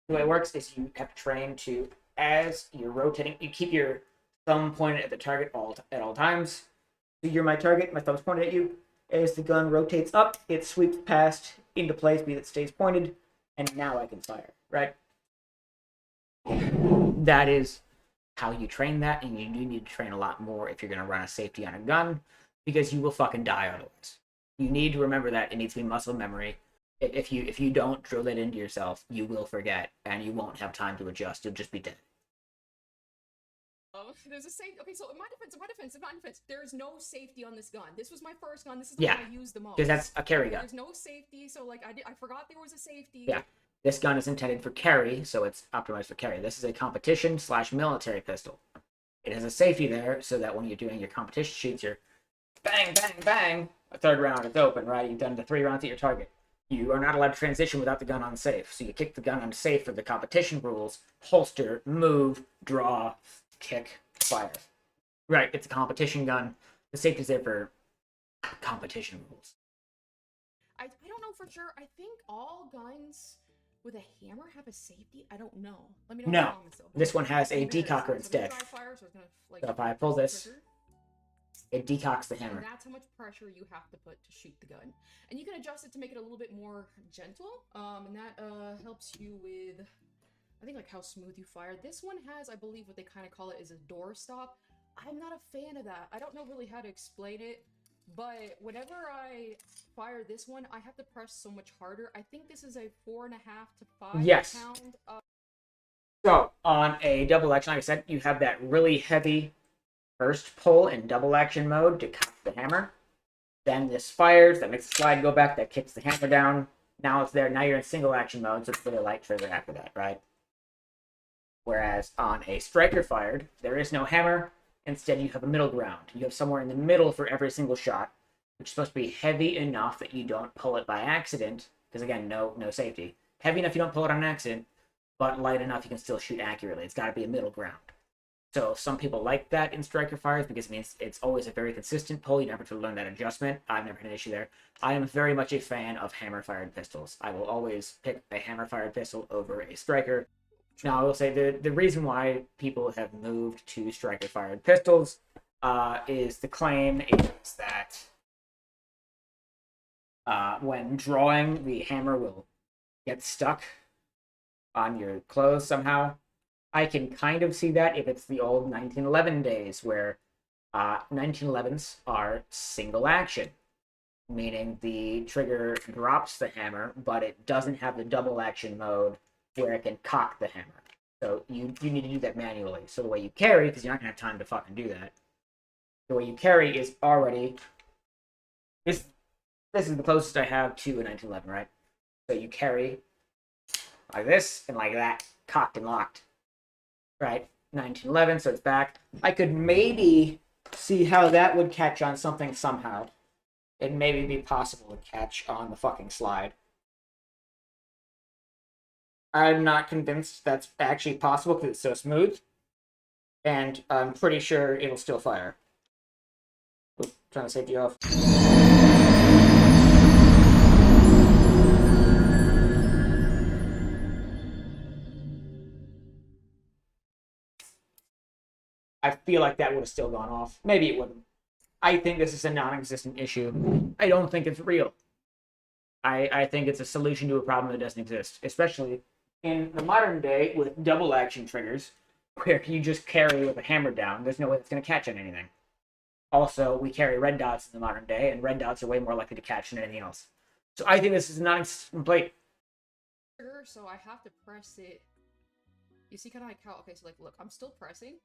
The way it works is you have to train to, as you're rotating, you keep your thumb pointed at the target at all times. So you're my target. My thumb's pointed at you. As the gun rotates up, it sweeps past into place, be that stays pointed, and now I can fire. Right? That is how you train that, and you do need to train a lot more if you're going to run a safety on a gun, because you will fucking die otherwise. You need to remember that. It needs to be muscle memory. If you don't drill that into yourself, you will forget, and you won't have time to adjust. You'll just be dead. Oh, there's a safety. Okay, so in my defense, there is no safety on this gun. This was my first gun. This is the one I used the most. Because that's a carry gun. There's no safety, so like I forgot there was a safety. Yeah. This gun is intended for carry, so it's optimized for carry. This is a competition/military pistol. It has a safety there, so that when you're doing your competition shoots, you're bang, bang, bang. A third round is open, right? You've done the 3 rounds at your target. You are not allowed to transition without the gun on safe. So you kick the gun on safe for the competition rules, holster, move, draw, kick, fire. Right, it's a competition gun. The safety's there for competition rules. I don't know for sure. I think all guns with a hammer have a safety? I don't know. Let me know in the comments, though. This one has a decocker instead. So if I pull this, it decocks the hammer. And that's how much pressure you have to put to shoot the gun. And you can adjust it to make it a little bit more gentle. And that helps you with, I think, like how smooth you fire. This one has, I believe, what they kind of call it is a door stop. I'm not a fan of that. I don't know really how to explain it. But whenever I fire this one, I have to press so much harder. I think this is a 4.5 to 5 pound. So on a double action, like I said, you have that really heavy first pull in double action mode to cock the hammer. Then this fires, that makes the slide go back, that kicks the hammer down. Now it's there. Now you're in single action mode, so it's really light trigger after that, right? Whereas on a striker fired, there is no hammer. Instead, you have a middle ground. You have somewhere in the middle for every single shot, which is supposed to be heavy enough that you don't pull it by accident, because again, no safety. Heavy enough you don't pull it on accident, but light enough you can still shoot accurately. It's got to be a middle ground. So some people like that in striker fires because it means it's always a very consistent pull. You never have to learn that adjustment. I've never had an issue there. I am very much a fan of hammer-fired pistols. I will always pick a hammer-fired pistol over a striker. Now, I will say the reason why people have moved to striker-fired pistols is the claim is that when drawing, the hammer will get stuck on your clothes somehow. I can kind of see that if it's the old 1911 days where 1911s are single action, meaning the trigger drops the hammer, but it doesn't have the double action mode where it can cock the hammer. So you need to do that manually. So the way you carry, because you're not going to have time to fucking do that, the way you carry is already... This is the closest I have to a 1911, right? So you carry like this and like that, cocked and locked. Right? 1911, so it's back. I could maybe see how that would catch on something somehow. It maybe be possible to catch on the fucking slide. I'm not convinced that's actually possible because it's so smooth. And I'm pretty sure it'll still fire. Oops, turn the safety off. I feel like that would have still gone off. Maybe it wouldn't. I think this is a non-existent issue. I don't think it's real. I think it's a solution to a problem that doesn't exist, especially in the modern day with double action triggers, where you just carry with a hammer down. There's no way it's going to catch on anything. Also, we carry red dots in the modern day, and red dots are way more likely to catch than anything else. So I think this is a non-existent plate. So I have to press it. You see kind of like how, okay, so like, look, I'm still pressing.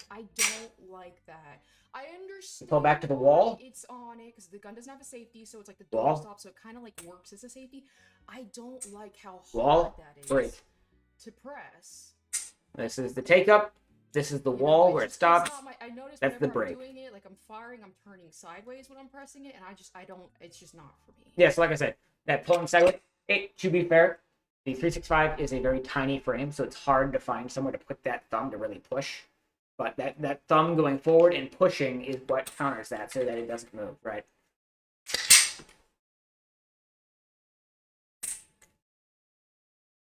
I don't like that. I understand. Pull back to the wall. It's on it because the gun doesn't have a safety, so it's like the door stop, so it kind of like works as a safety. I don't like how hard that is to press. This is the take up. this is the You know, wall it's where it just, it's stops. not my, I notice That's the whenever I'm brake. doing it, like I'm firing, I'm turning sideways when I'm pressing it, and I don't, it's just not for me. Yeah, so like I said, that pulling sideways, to be fair, the 365 is a very tiny frame, so it's hard to find somewhere to put that thumb to really push. But that thumb going forward and pushing is what counters that so that it doesn't move, right?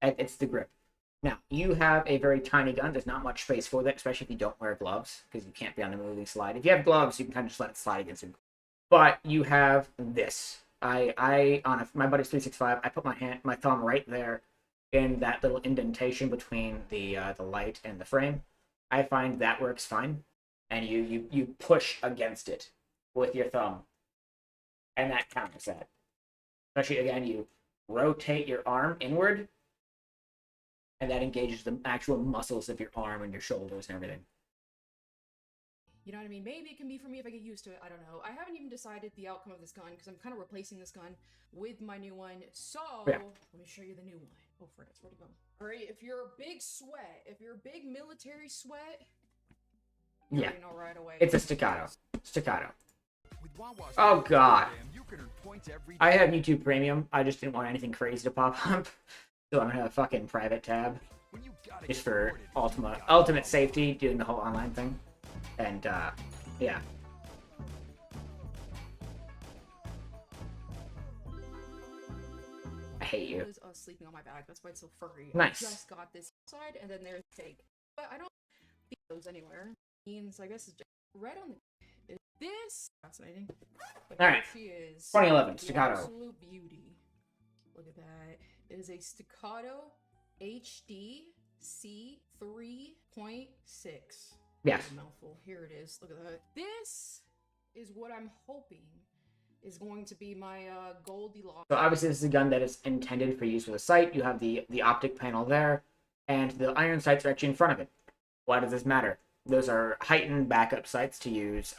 It's the grip. Now, you have a very tiny gun. There's not much space for that, especially if you don't wear gloves, because you can't be on the moving slide. If you have gloves, you can kind of just let it slide against it. But you have this. My buddy's 365, I put my thumb right there in that little indentation between the light and the frame. I find that works fine. And you push against it with your thumb. And that counters that. Especially, again, you rotate your arm inward, and that engages the actual muscles of your arm and your shoulders and everything. You know what I mean? Maybe it can be for me if I get used to it. I don't know. I haven't even decided the outcome of this gun because I'm kind of replacing this gun with my new one. So, yeah. Let me show you the new one. Oh, frick, where'd it go? All right, if you're a big sweat, if you're a big military sweat, you already know right away. It's a staccato. Staccato. Oh, God. I have YouTube Premium. I just didn't want anything crazy to pop up. So I'm gonna have a fucking private tab just for ultimate safety, doing the whole online thing. And yeah. I hate you. Was sleeping on my back. That's why it's so furry. Nice. I just got this side, and then there's fake. But I don't see those anywhere. Means I guess it's just red on the. Is this fascinating? But all right. She is 2011 staccato. Absolute beauty. Look at that. It is a staccato HD C3.6. Yes. Mouthful. Here it is. Look at that. This is what I'm hoping is going to be my Goldilocks. So obviously this is a gun that is intended for use with a sight. You have the optic panel there, and the iron sights are actually in front of it. Why does this matter? Those are heightened backup sights to use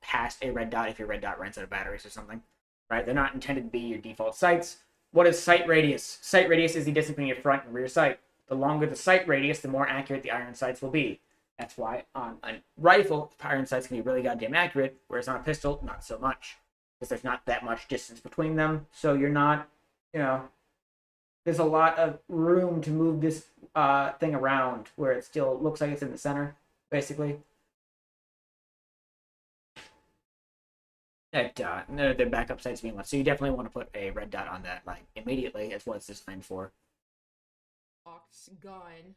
past a red dot if your red dot runs out of batteries or something. Right? They're not intended to be your default sights. What is sight radius? Sight radius is the distance between your front and rear sight. The longer the sight radius, the more accurate the iron sights will be. That's why on a rifle, iron sights can be really goddamn accurate, whereas on a pistol, not so much. Because there's not that much distance between them, so you're not, there's a lot of room to move this thing around where it still looks like it's in the center, basically. The backup sights being left, so you definitely want to put a red dot on that, like, immediately. That's what it's designed for. Gun.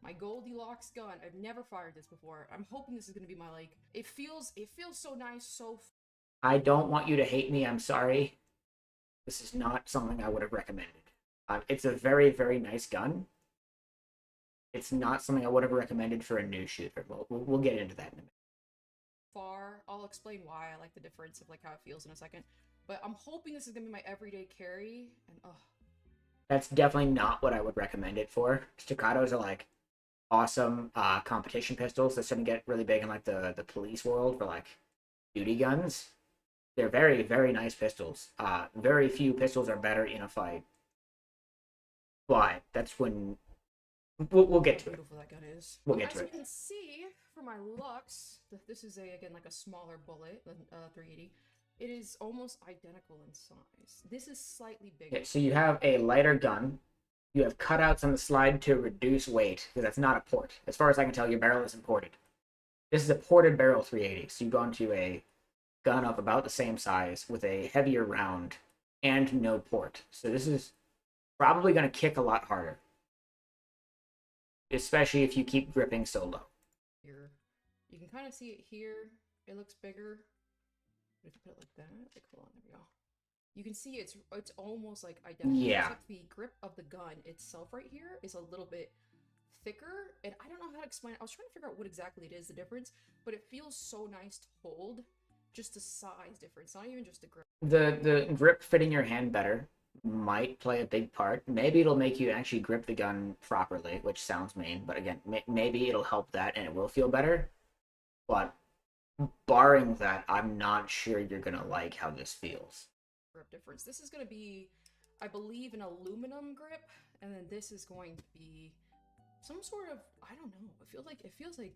My Goldilocks gun. I've never fired this before. I'm hoping this is gonna be my, like, it feels so nice, so... I don't want you to hate me, I'm sorry. This is not something I would have recommended. It's a very, very nice gun. It's not something I would have recommended for a new shooter. We'll get into that in a minute. I'll explain why I like the difference of, like, how it feels in a second. But I'm hoping this is gonna be my everyday carry, and, That's definitely not what I would recommend it for. Staccatos are, like, awesome competition pistols. They're starting to get really big in, like, the police world for, like, duty guns. They're very, very nice pistols. Very few pistols are better in a fight. But that's when... We'll get to it. Beautiful that gun is. We'll get to it. As you can see, for my Lux, this is, again, like a smaller bullet than 380. It is almost identical in size. This is slightly bigger. Okay, so you have a lighter gun. You have cutouts on the slide to reduce weight, because that's not a port. As far as I can tell, your barrel isn't ported. This is a ported barrel 380, so you've gone to a gun of about the same size with a heavier round and no port. So this is probably going to kick a lot harder, especially if you keep gripping so low. Here, you can kind of see it here. It looks bigger. If you put it like that, like, hold on, there we go. You can see it's almost like identical. Yeah. Like the grip of the gun itself right here is a little bit thicker, and I don't know how to explain it. I was trying to figure out what exactly it is, the difference, but it feels so nice to hold. Just a size difference, not even just a grip. The grip fitting your hand better might play a big part. Maybe it'll make you actually grip the gun properly, which sounds mean, but again, maybe it'll help that and it will feel better. But barring that, I'm not sure you're gonna like how this feels. Grip difference. This is gonna be, I believe, an aluminum grip, and then this is going to be some sort of, I don't know. It feels like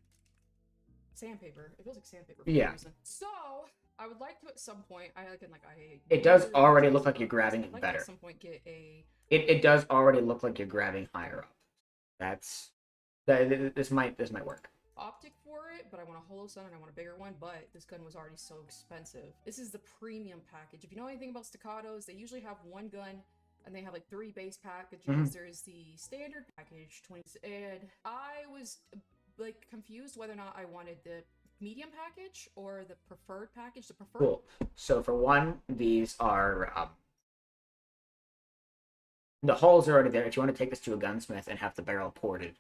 sandpaper. It feels like sandpaper for Yeah. some reason. So I would like to at some point. It does really already enjoy look like you're shitload cards. grabbing I'd like to better. at some point get a. It does already look like you're grabbing higher up. This might work. Optic for it, but I want a holo sun and I want a bigger one, but this gun was already so expensive. This is the premium package. If you know anything about staccatos, they usually have one gun and they have like 3 base packages. Mm-hmm. There's the standard package 20, and I was like confused whether or not I wanted the medium package or the preferred package. The preferred. Cool. So for one, these are the holes are already there. If you want to take this to a gunsmith and have the barrel ported,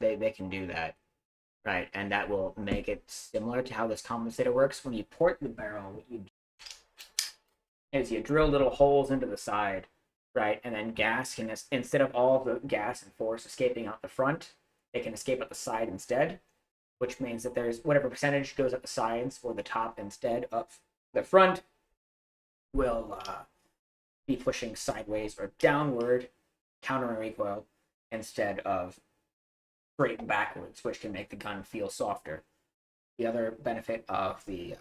they can do that, right? And that will make it similar to how this compensator works. When you port the barrel, what you do is you drill little holes into the side, right? And then gas can, instead of all the gas and force escaping out the front, it can escape out the side instead, which means that there's whatever percentage goes up the sides or the top instead of the front will be pushing sideways or downward, countering recoil, instead of straight backwards, which can make the gun feel softer. The other benefit of the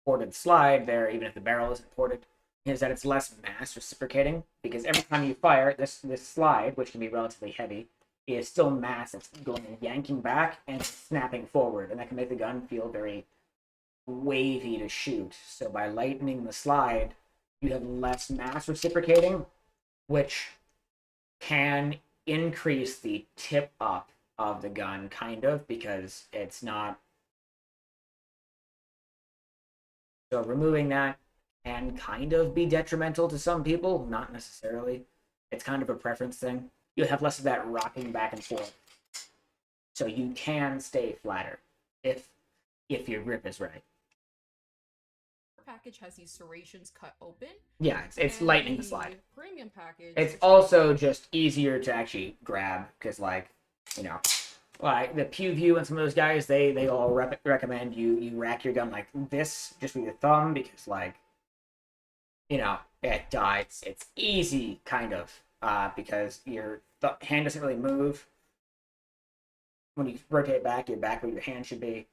ported slide there, even if the barrel isn't ported, is that it's less mass reciprocating, because every time you fire, this slide, which can be relatively heavy, is still mass. It's going and yanking back and snapping forward, and that can make the gun feel very wavy to shoot. So by lightening the slide, you have less mass reciprocating, which can increase the tip up of the gun, kind of, because it's not. So removing that can kind of be detrimental to some people, not necessarily. It's kind of a preference thing. You'll have less of that rocking back and forth. So you can stay flatter if your grip is right. Package has these serrations cut open. Yeah, it's lightening the slide. Premium package. It's also just easier to actually grab, because, like, you know, like the Pew View and some of those guys, they all recommend you rack your gun like this just with your thumb, because, like, you know, it's easy, kind of, because your hand doesn't really move. When you rotate back, you're back where your hand should be,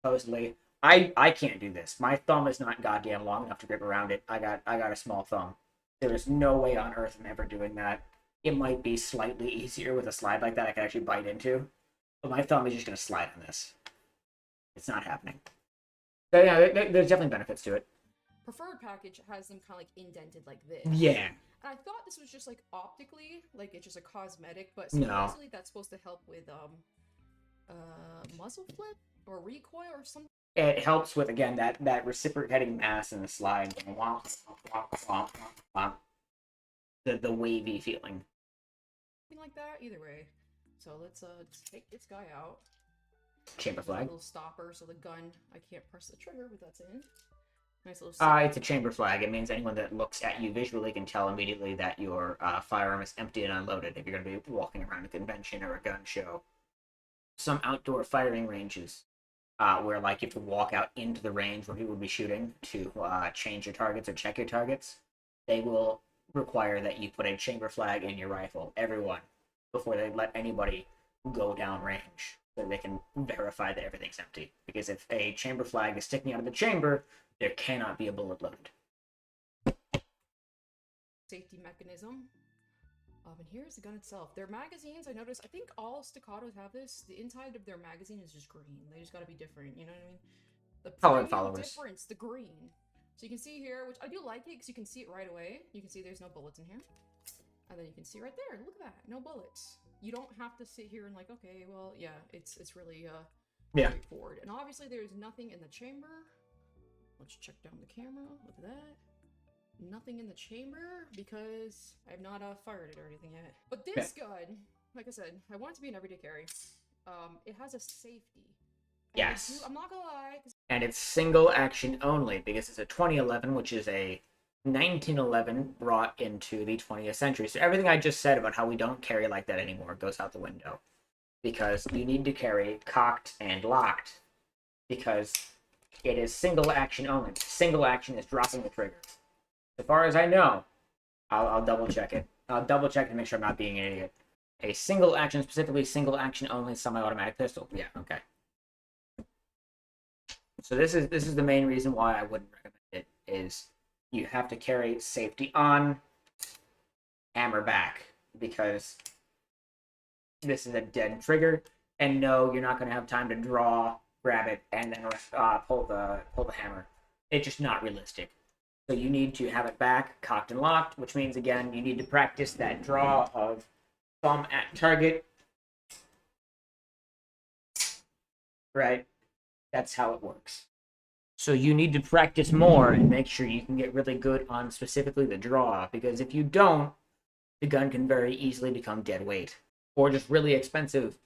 supposedly. I can't do this. My thumb is not goddamn long enough to grip around it. I got a small thumb. There is no way on earth I'm ever doing that. It might be slightly easier with a slide like that I can actually bite into, but my thumb is just going to slide on this. It's not happening. So yeah, there's definitely benefits to it. Preferred package has them kind of like indented like this. Yeah. And I thought this was just like optically, like it's just a cosmetic, but supposedly that's supposed to help with muzzle flip or recoil or something. It helps with, again, that reciprocating mass in the slide. The wavy feeling. Something like that, either way. So let's take this guy out. Chamber flag. A little stopper so the gun, I can't press the trigger with that's in. Nice little it's a chamber flag. It means anyone that looks at you visually can tell immediately that your firearm is empty and unloaded if you're going to be walking around a convention or a gun show. Some outdoor firing ranges, where, like, you have to walk out into the range where people will be shooting to change your targets or check your targets, they will require that you put a chamber flag in your rifle, everyone, before they let anybody go down range, so they can verify that everything's empty. Because if a chamber flag is sticking out of the chamber, there cannot be a bullet loaded. Safety mechanism. And here's the gun itself. Their magazines, I noticed, I think all staccatos have this. The inside of their magazine is just green. They just gotta be different, you know what I mean? The Color followers. difference, the green. So you can see here, which I do like it because you can see it right away. You can see there's no bullets in here. And then you can see right there, look at that, no bullets. You don't have to sit here and like, okay, well, yeah, it's really straightforward. And obviously there's nothing in the chamber. Let's check down the camera, look at that. Nothing in the chamber because I've not fired it or anything yet. But this gun, like I said, I want it to be an everyday carry. It has a safety. And yes. I'm not gonna lie. And it's single action only because it's a 2011, which is a 1911 brought into the 20th century. So everything I just said about how we don't carry like that anymore goes out the window. Because you need to carry cocked and locked. Because it is single action only. Single action is dropping the trigger. As far as I know, I'll double check it. I'll double check to make sure I'm not being an idiot. A single action, specifically single action only semi-automatic pistol. Yeah, okay. So this is the main reason why I wouldn't recommend it, is you have to carry safety on, hammer back, because this is a dead trigger, and no, you're not going to have time to draw, grab it, and then pull the hammer. It's just not realistic. So you need to have it back, cocked and locked, which means, again, you need to practice that draw of thumb at target. Right? That's how it works. So you need to practice more and make sure you can get really good on specifically the draw, because if you don't, the gun can very easily become dead weight, or just really expensive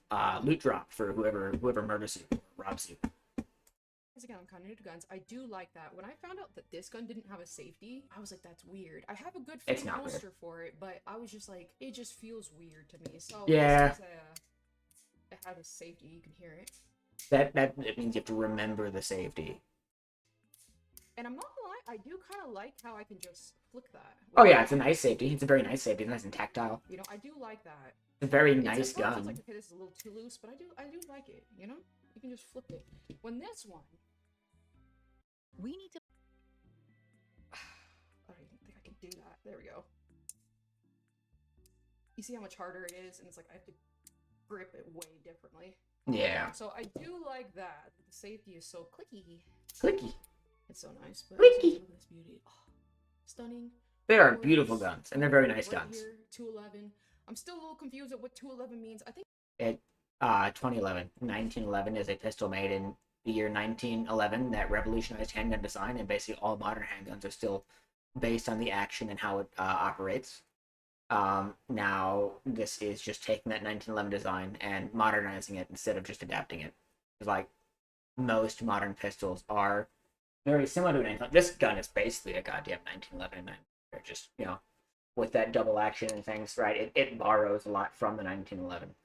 loot drop for whoever murders you or robs you. Again, I'm kind of new to guns. I do like that. When I found out that this gun didn't have a safety, I was like, that's weird. I have a good holster for it, but I was just like, it just feels weird to me. So yeah, it had a safety. You can hear it. That it means you have to remember the safety. And I'm not gonna lie, I do kind of like how I can just flick that. Oh yeah, it's a nice safety. It's a very nice safety. It's nice and tactile. You know, I do like that. It's a very nice gun. It's like, okay, this is a little too loose, but I do like it. You know, you can just flip it. When this one, we need to. I don't even think I can do that. There we go. You see how much harder it is, and it's like I have to grip it way differently. Yeah. So I do like that. The safety is so clicky. Clicky. It's so nice. But clicky. Look at this beauty. Oh, stunning. They are beautiful guns, and they're very nice guns. Here, 211. I'm still a little confused at what 211 means. I think it 2011. 1911 is a pistol made in the year 1911 that revolutionized handgun design, and basically all modern handguns are still based on the action and how it operates. Now this is just taking that 1911 design and modernizing it instead of just adapting it. It's like most modern pistols are very similar to an 1911. This gun is basically a goddamn 1911. They're just, you know, with that double action and things, right? It borrows a lot from the 1911.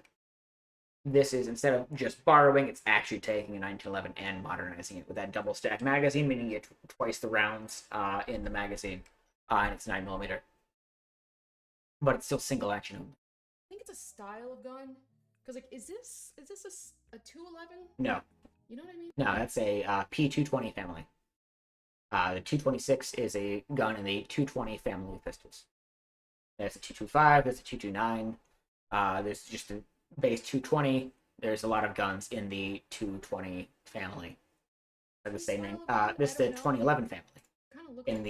This is, instead of just borrowing, it's actually taking a 1911 and modernizing it with that double stack magazine, meaning you get twice the rounds in the magazine, and it's 9mm. But it's still single action only. I think it's a style of gun. Because, like, is this a 211? No. You know what I mean? No, that's a P220 family. The 226 is a gun in the 220 family of pistols. There's a 225, there's a 229, there's just a base 220. There's a lot of guns in the 220 family. They're the same name. This is the 2011 family. In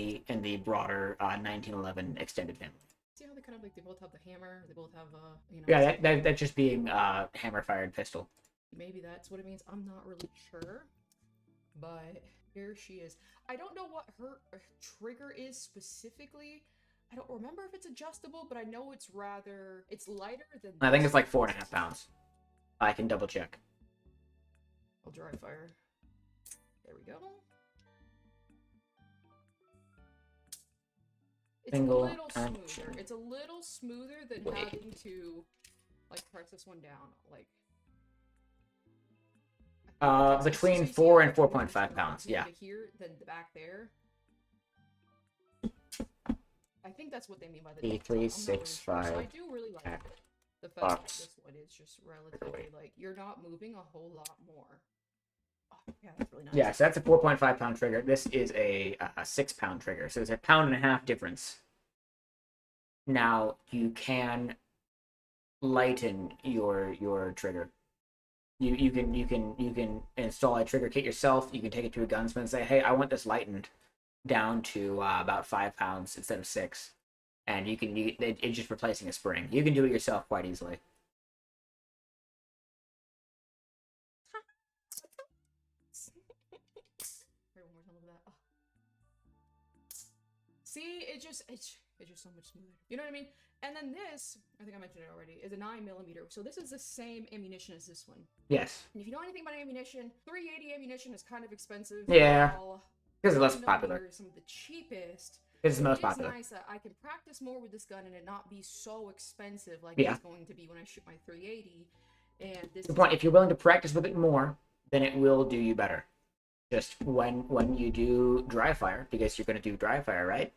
the broader 1911 extended family. See how they kind of like, they both have the hammer, they both have you know. Yeah, that's just being hammer fired pistol. Maybe that's what it means. I'm not really sure, but here she is. I don't know what her trigger is specifically. I don't remember if it's adjustable, but I know it's lighter than. I think it's like 4.5 pounds. I can double check. I'll dry fire. There we go. It's a little smoother. It's a little smoother than having to like press this one down. Like between 4 and 4.5 pounds. Yeah. Here than the back there. I think that's what they mean by the E365. So I do really like the fact that this one is just relatively like you're not moving a whole lot more. Oh, yeah, that's really nice. Yeah, so that's a 4.5 pound trigger. This is a 6 pound trigger, so there's a 1.5 pound difference. Now you can lighten your trigger. You can install a trigger kit yourself. You can take it to a gunsmith and say, hey, I want this lightened down to about 5 pounds instead of 6, and it's just replacing a spring. You can do it yourself quite easily. See, it's just so much smoother. You know what I mean? And then this, I think I mentioned it already, is a 9mm. So this is the same ammunition as this one. Yes. And if you know anything about ammunition, 380 ammunition is kind of expensive. Yeah. Because it's less popular. Some of the cheapest. It's the most popular. It's nice that I can practice more with this gun and it not be so expensive like it's going to be when I shoot my 380. And this. The point, if you're willing to practice with it more, then it will do you better. Just when you do dry fire, because you're going to do dry fire, right?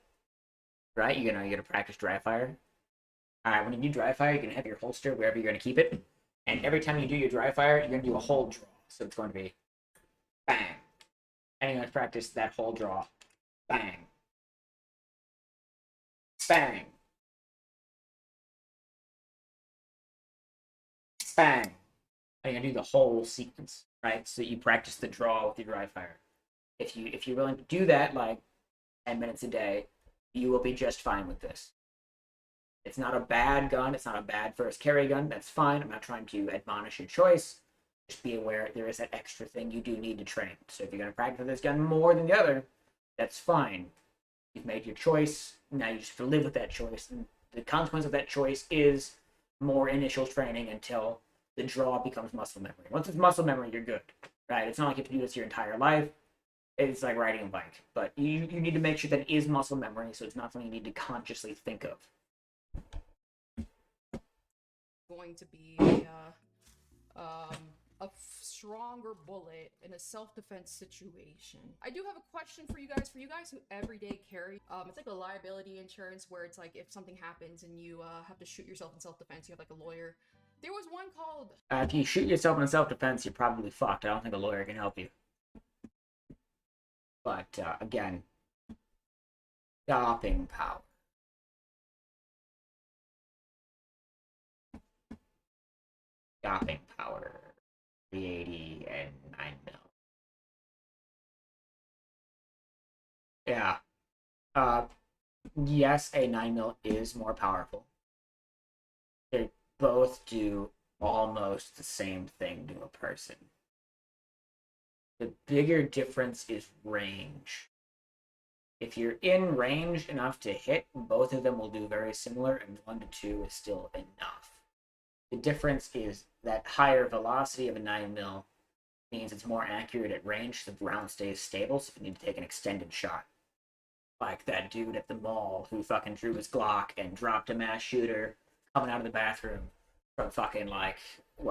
Right? You're gonna practice dry fire. When you do dry fire, you can have your holster wherever you're going to keep it. And every time you do your dry fire, you're going to do a whole draw. So it's going to be bang. And you're going to practice that whole draw. Bang. Bang. Bang. And you're going to do the whole sequence, right? So you practice the draw with your dry fire. If you're willing to do that, like 10 minutes a day, you will be just fine with this. It's not a bad gun. It's not a bad first carry gun. That's fine. I'm not trying to admonish your choice. Just be aware there is that extra thing you do need to train. So if you're going to practice this gun more than the other, that's fine. You've made your choice. Now you just have to live with that choice. And the consequence of that choice is more initial training until the draw becomes muscle memory. Once it's muscle memory, you're good, right? It's not like you have to do this your entire life. It's like riding a bike. But you need to make sure that it is muscle memory, so it's not something you need to consciously think of. Going to be a stronger bullet in a self-defense situation. I do have a question for you guys who everyday carry. It's like a liability insurance where it's like if something happens and you have to shoot yourself in self-defense, you have like a lawyer. There was one called... If you shoot yourself in self-defense, you're probably fucked. I don't think a lawyer can help you. But, again, stopping power. Stopping power. 380 and 9mm. Yeah. Yes, a 9mm is more powerful. They both do almost the same thing to a person. The bigger difference is range. If you're in range enough to hit, both of them will do very similar, and 1 to 2 is still enough. The difference is that higher velocity of a 9mm means it's more accurate at range, so the round stays stable, so if you need to take an extended shot. Like that dude at the mall who fucking drew his Glock and dropped a mass shooter coming out of the bathroom from fucking,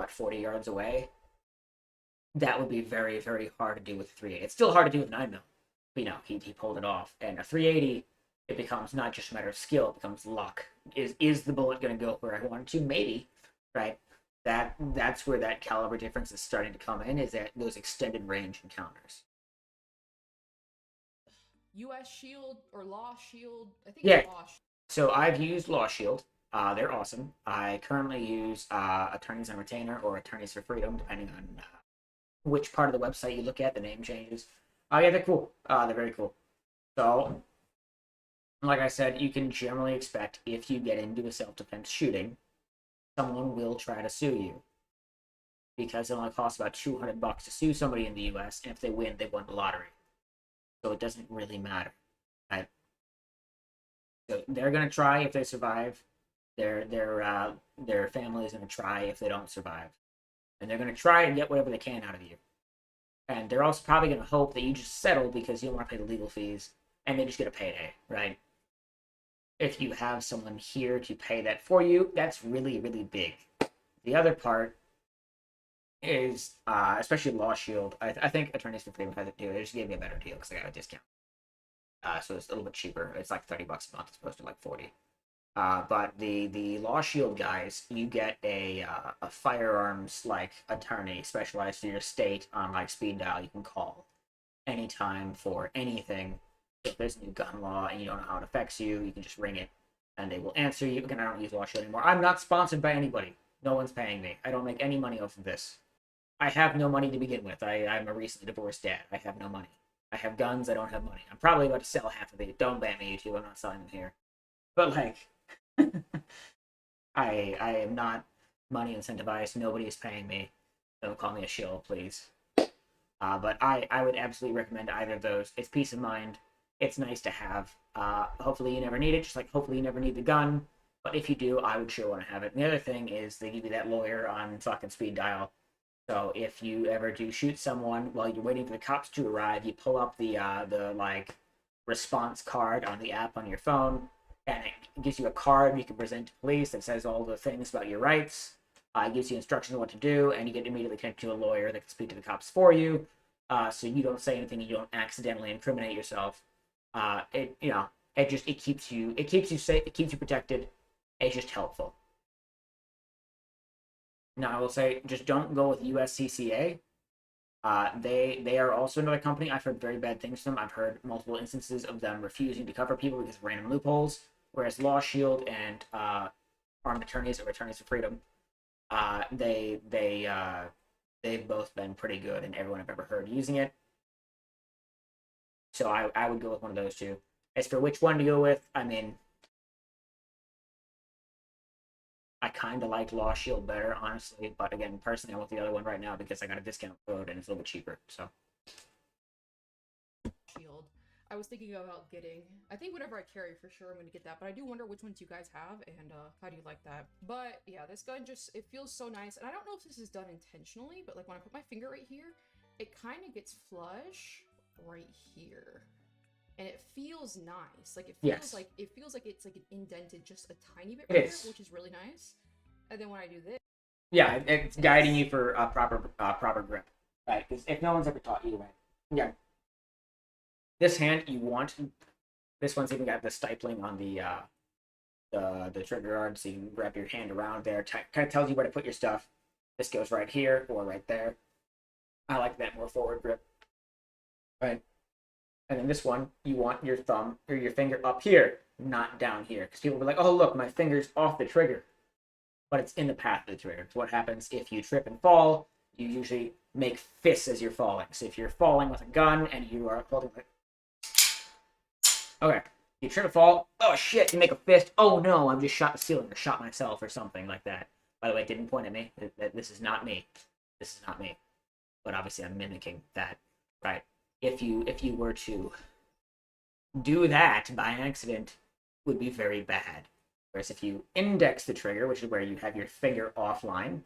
40 yards away? That would be very, very hard to do with a 380. It's still hard to do with 9mm. But, he pulled it off. And a 380, it becomes not just a matter of skill, it becomes luck. Is the bullet going to go where I want it to? Maybe, right? That's where that caliber difference is starting to come in, is that those extended range encounters. U.S. Shield or Law Shield? I think Yeah. it's Law Shield. So I've used Law Shield. They're awesome. I currently use Attorneys on Retainer or Attorneys for Freedom, depending on which part of the website you look at. The name changes. Yeah, they're cool. They're very cool. So, like I said, you can generally expect if you get into a self-defense shooting, someone will try to sue you. Because it only costs about $200 to sue somebody in the US, and if they win, they won the lottery. So it doesn't really matter, right? So they're gonna try if they survive. Their family is gonna try if they don't survive, and they're gonna try and get whatever they can out of you. And they're also probably gonna hope that you just settle because you don't want to pay the legal fees, and they just get a payday, right? If you have someone here to pay that for you, that's really, really big. The other part is, especially Law Shield, I think Attorneys for Freedom has it too. They just gave me a better deal because I got a discount. So it's a little bit cheaper. It's like $30 a month as opposed to like 40. But the Law Shield guys, you get a firearms attorney specialized for your state on speed dial. You can call anytime for anything. If there's a new gun law and you don't know how it affects you, you can just ring it and they will answer you. Again, I don't use Law Shield anymore. I'm not sponsored by anybody. No one's paying me. I don't make any money off of this. I have no money to begin with. I'm a recently divorced dad. I have no money. I have guns. I don't have money. I'm probably about to sell half of these. Don't ban me, YouTube. I'm not selling them here. But I am not money incentivized. Nobody is paying me. Don't call me a shill, please. But I would absolutely recommend either of those. It's peace of mind. It's nice to have. Hopefully you never need it, just like hopefully you never need the gun. But if you do, I would sure want to have it. And the other thing is they give you that lawyer on fucking speed dial. So if you ever do shoot someone while you're waiting for the cops to arrive, you pull up the response card on the app on your phone, and it gives you a card you can present to police that says all the things about your rights. It gives you instructions on what to do, and you get immediately connected to a lawyer that can speak to the cops for you, so you don't say anything, you don't accidentally incriminate yourself. It keeps you safe, it keeps you protected. It's just helpful. Now I will say, just don't go with USCCA. They are also another company. I've heard very bad things from them. I've heard multiple instances of them refusing to cover people because of random loopholes. Whereas Law Shield and Armed Attorneys or Attorneys for Freedom, they've both been pretty good, and everyone I've ever heard using it. So I would go with one of those two. As for which one to go with, I mean, I kind of like Law Shield better, honestly. But again, personally, I want the other one right now because I got a discount code and it's a little bit cheaper. So Shield. I was thinking about getting. I think whatever I carry for sure, I'm gonna get that. But I do wonder which ones you guys have and how do you like that. But yeah, this gun just it feels so nice, and I don't know if this is done intentionally, but like when I put my finger right here, it kind of gets flush right here, and it feels nice. Like yes, it feels like it's like indented just a tiny bit it right is. here, which is really nice. And then when I do this, Yeah, it's guiding you for a proper grip, right? Because if no one's ever taught you, right? Yeah, this hand you want. This one's even got the stipling on the trigger guard, so you can wrap your hand around there. Kind of tells you where to put your stuff. This goes right here or right there. I like that more forward grip, right? And then this one, you want your thumb or your finger up here, not down here, because people will be like, "Oh, look, my finger's off the trigger," but it's in the path of the trigger. It's what happens if you trip and fall. You usually make fists as you're falling. So if you're falling with a gun and you are holding like, okay, you trip and fall. Oh shit! You make a fist. Oh no! I've just shot the ceiling or shot myself or something like that. By the way, it didn't point at me. This is not me. This is not me. But obviously, I'm mimicking that. Right? If you were to do that by accident, would be very bad. Whereas if you index the trigger, which is where you have your finger offline,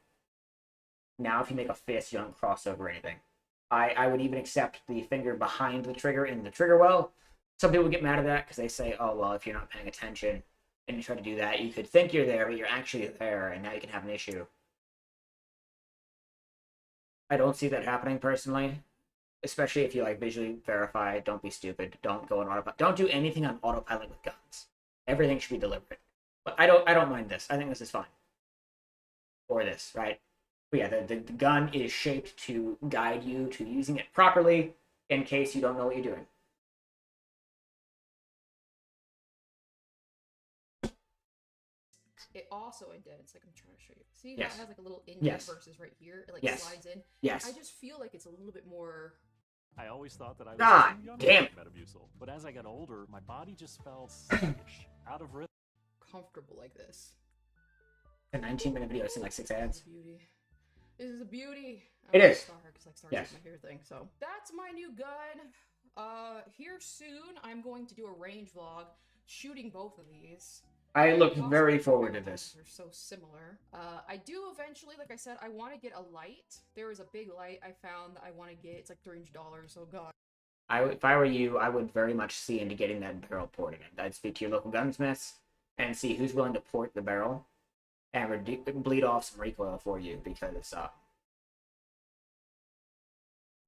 now if you make a fist, you don't cross over anything. I would even accept the finger behind the trigger in the trigger well. Some people get mad at that because they say, oh, well, if you're not paying attention and you try to do that, you could think you're there, but you're actually there, and now you can have an issue. I don't see that happening personally, especially if you like visually verify. Don't be stupid. Don't go on autopilot. Don't do anything on autopilot with guns. Everything should be deliberate. But I don't mind this. I think this is fine. Or this, right? But yeah, the gun is shaped to guide you to using it properly in case you don't know what you're doing. it also indents. Like I'm trying to show you. See how Yes. it has like a little indent Yes. versus right here. It like Yes. slides in. Yes. I just feel like it's a little bit more. I always thought that I was God too young damn to get Metamucil, but as I got older, my body just felt sluggish, out of rhythm. Comfortable like this. A 19-minute video, it's in like 6 This ads. is a beauty. This is a beauty. It is. Star, because like Star's Yes. my favorite thing. So that's my new gun. Here soon I'm going to do a range vlog shooting both of these. I look Possibly very because forward to this. They're so similar. I do eventually, like I said, I want to get a light. There is a big light I found that I want to get. It's like $300. Oh god. If I were you, I would very much see into getting that barrel ported in. I'd speak to your local gunsmiths and see who's willing to port the barrel and bleed off some recoil for you, because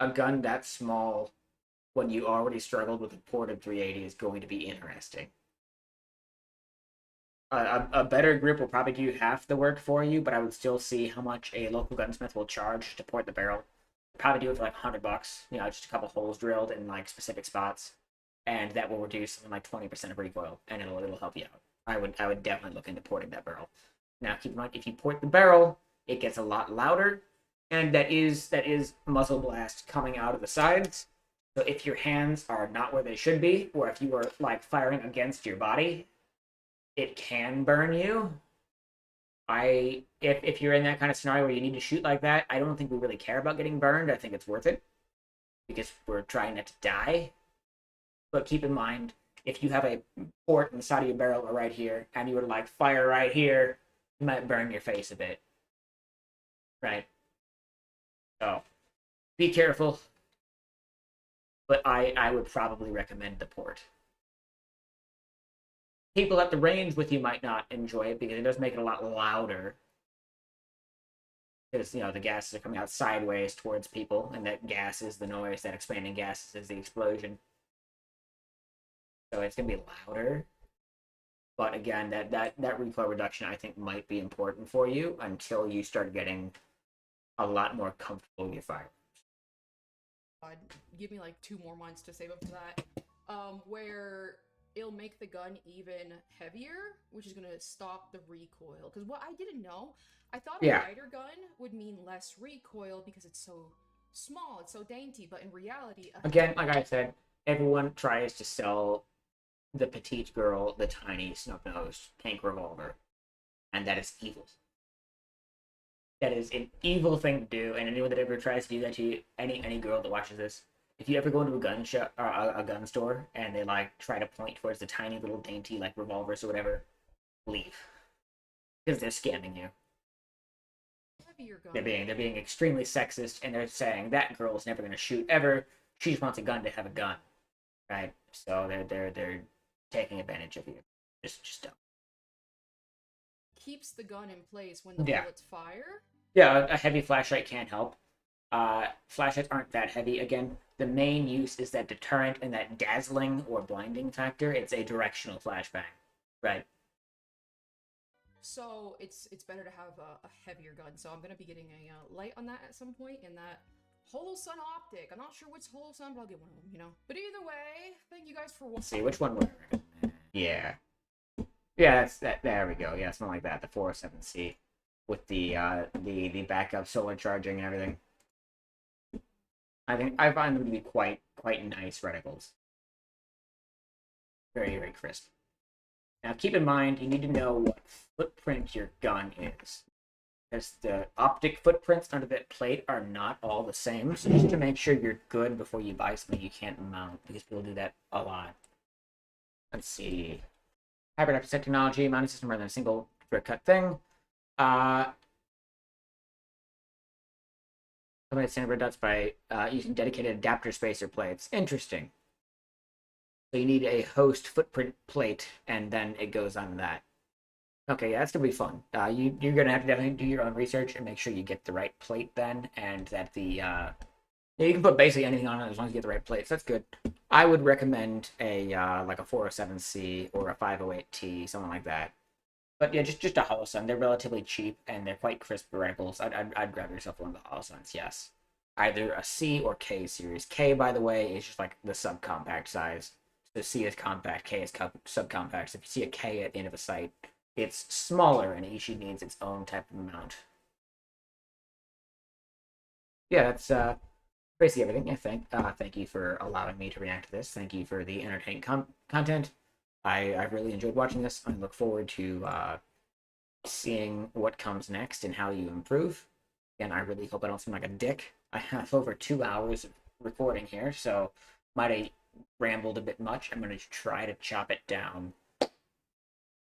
a gun that small, when you already struggled with a ported 380, is going to be interesting. A better grip will probably do half the work for you, but I would still see how much a local gunsmith will charge to port the barrel. Probably do it for like $100, you know, just a couple holes drilled in like specific spots, and that will reduce something like 20% of recoil, and it'll help you out. I would definitely look into porting that barrel. Now keep in mind, if you port the barrel, it gets a lot louder, and that is muzzle blast coming out of the sides. So if your hands are not where they should be, or if you are like firing against your body, it can burn you. If you're in that kind of scenario where you need to shoot like that, I don't think we really care about getting burned. I think it's worth it because we're trying not to die. But keep in mind, if you have a port in the side of your barrel or right here, and you were to like fire right here, you might burn your face a bit. Right? So be careful. But I would probably recommend the port. People at the range with you might not enjoy it because it does make it a lot louder. Because, you know, the gases are coming out sideways towards people, and that gas is the noise, that expanding gas is the explosion. So it's going to be louder. But again, that recoil reduction I think might be important for you until you start getting a lot more comfortable with your fire. Give me like 2 more months to save up for that. Where it'll make the gun even heavier, which is gonna stop the recoil. Because what I didn't know, I thought a Yeah. lighter gun would mean less recoil because it's so small, it's so dainty. But in reality, Again, like I said, everyone tries to sell the petite girl the tiny snub-nosed tank revolver, and that is evil. That is an evil thing to do, and anyone that ever tries to do that to you, any girl that watches this, if you ever go into a gun shop or a gun store and they like try to point towards the tiny little dainty like revolvers or whatever, leave, because they're scamming you. heavier gun. They're being extremely sexist, and they're saying that girl's never gonna shoot ever. She just wants a gun to have a gun, right? So they're taking advantage of you. Just don't. Keeps the gun in place when the Yeah. bullets fire. Yeah, a heavy flashlight can help. Flashlights aren't that heavy. Again, the main use is that deterrent and that dazzling or blinding factor. It's a directional flashbang, right? So it's better to have a heavier gun. So I'm gonna be getting a light on that at some point, and that Holosun optic. I'm not sure which Holosun, but I'll get one of them. You know. But either way, thank you guys for watching. Let's see which one would I recommend. Yeah, yeah, that's that. There we go. Yeah, something like that. The 407C with the backup solar charging and everything. I find them to be quite nice reticles. Very, very crisp. Now keep in mind you need to know what footprint your gun is. Because the optic footprints under that plate are not all the same. So just to make sure you're good before you buy something you can't mount, because people do that a lot. Let's see. Hybrid optic technology, mounting system rather than a single direct cut thing. Limited standard dots by using dedicated adapter spacer plates. Interesting. So you need a host footprint plate, and then it goes on that. Okay, yeah, that's gonna be fun. You're gonna have to definitely do your own research and make sure you get the right plate then, and that the you can put basically anything on it as long as you get the right plates. That's good. I would recommend a like a 407C or a 508T, something like that. But yeah, just a Holosun. They're relatively cheap and they're quite crisp reticles. I'd grab yourself one of the Holosuns. Yes, either a C or K series. K, by the way, is just like the subcompact size. So C is compact, K is subcompact. So if you see a K at the end of a sight, it's smaller and it usually needs its own type of mount. Yeah, that's basically everything. Yeah, thank you for allowing me to react to this. Thank you for the entertaining content. I've really enjoyed watching this. I look forward to seeing what comes next and how you improve. And I really hope I don't seem like a dick. I have over 2 hours of recording here, so might have rambled a bit much. I'm going to try to chop it down.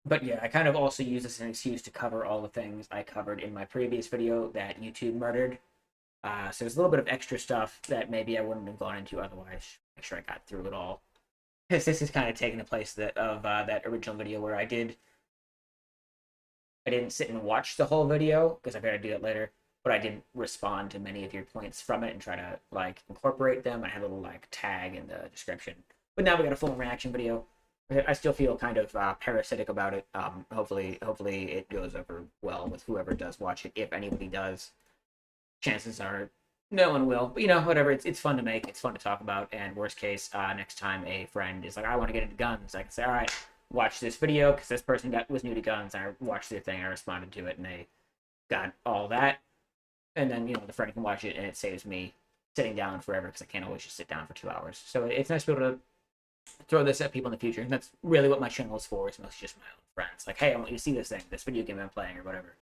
But yeah, I kind of also use this as an excuse to cover all the things I covered in my previous video that YouTube murdered. So there's a little bit of extra stuff that maybe I wouldn't have gone into otherwise. Make sure I got through it all. Because this is kind of taking the place of that original video where I didn't sit and watch the whole video, because I better do that later, but I did respond to many of your points from it and try to like incorporate them. I had a little like tag in the description. But now we got a full reaction video. I still feel kind of parasitic about it. Hopefully it goes over well with whoever does watch it, if anybody does. Chances are no one will, but you know, whatever. It's fun to make. It's fun to talk about. And worst case, next time a friend is like, I want to get into guns, I can say, all right, watch this video because this person was new to guns. And I watched their thing. I responded to it, and they got all that. And then the friend can watch it, and it saves me sitting down forever because I can't always just sit down for 2 hours. So it's nice to be able to throw this at people in the future. And that's really what my channel is for. It's mostly just my own friends. Like, hey, I want you to see this thing, this video game I'm playing, or whatever.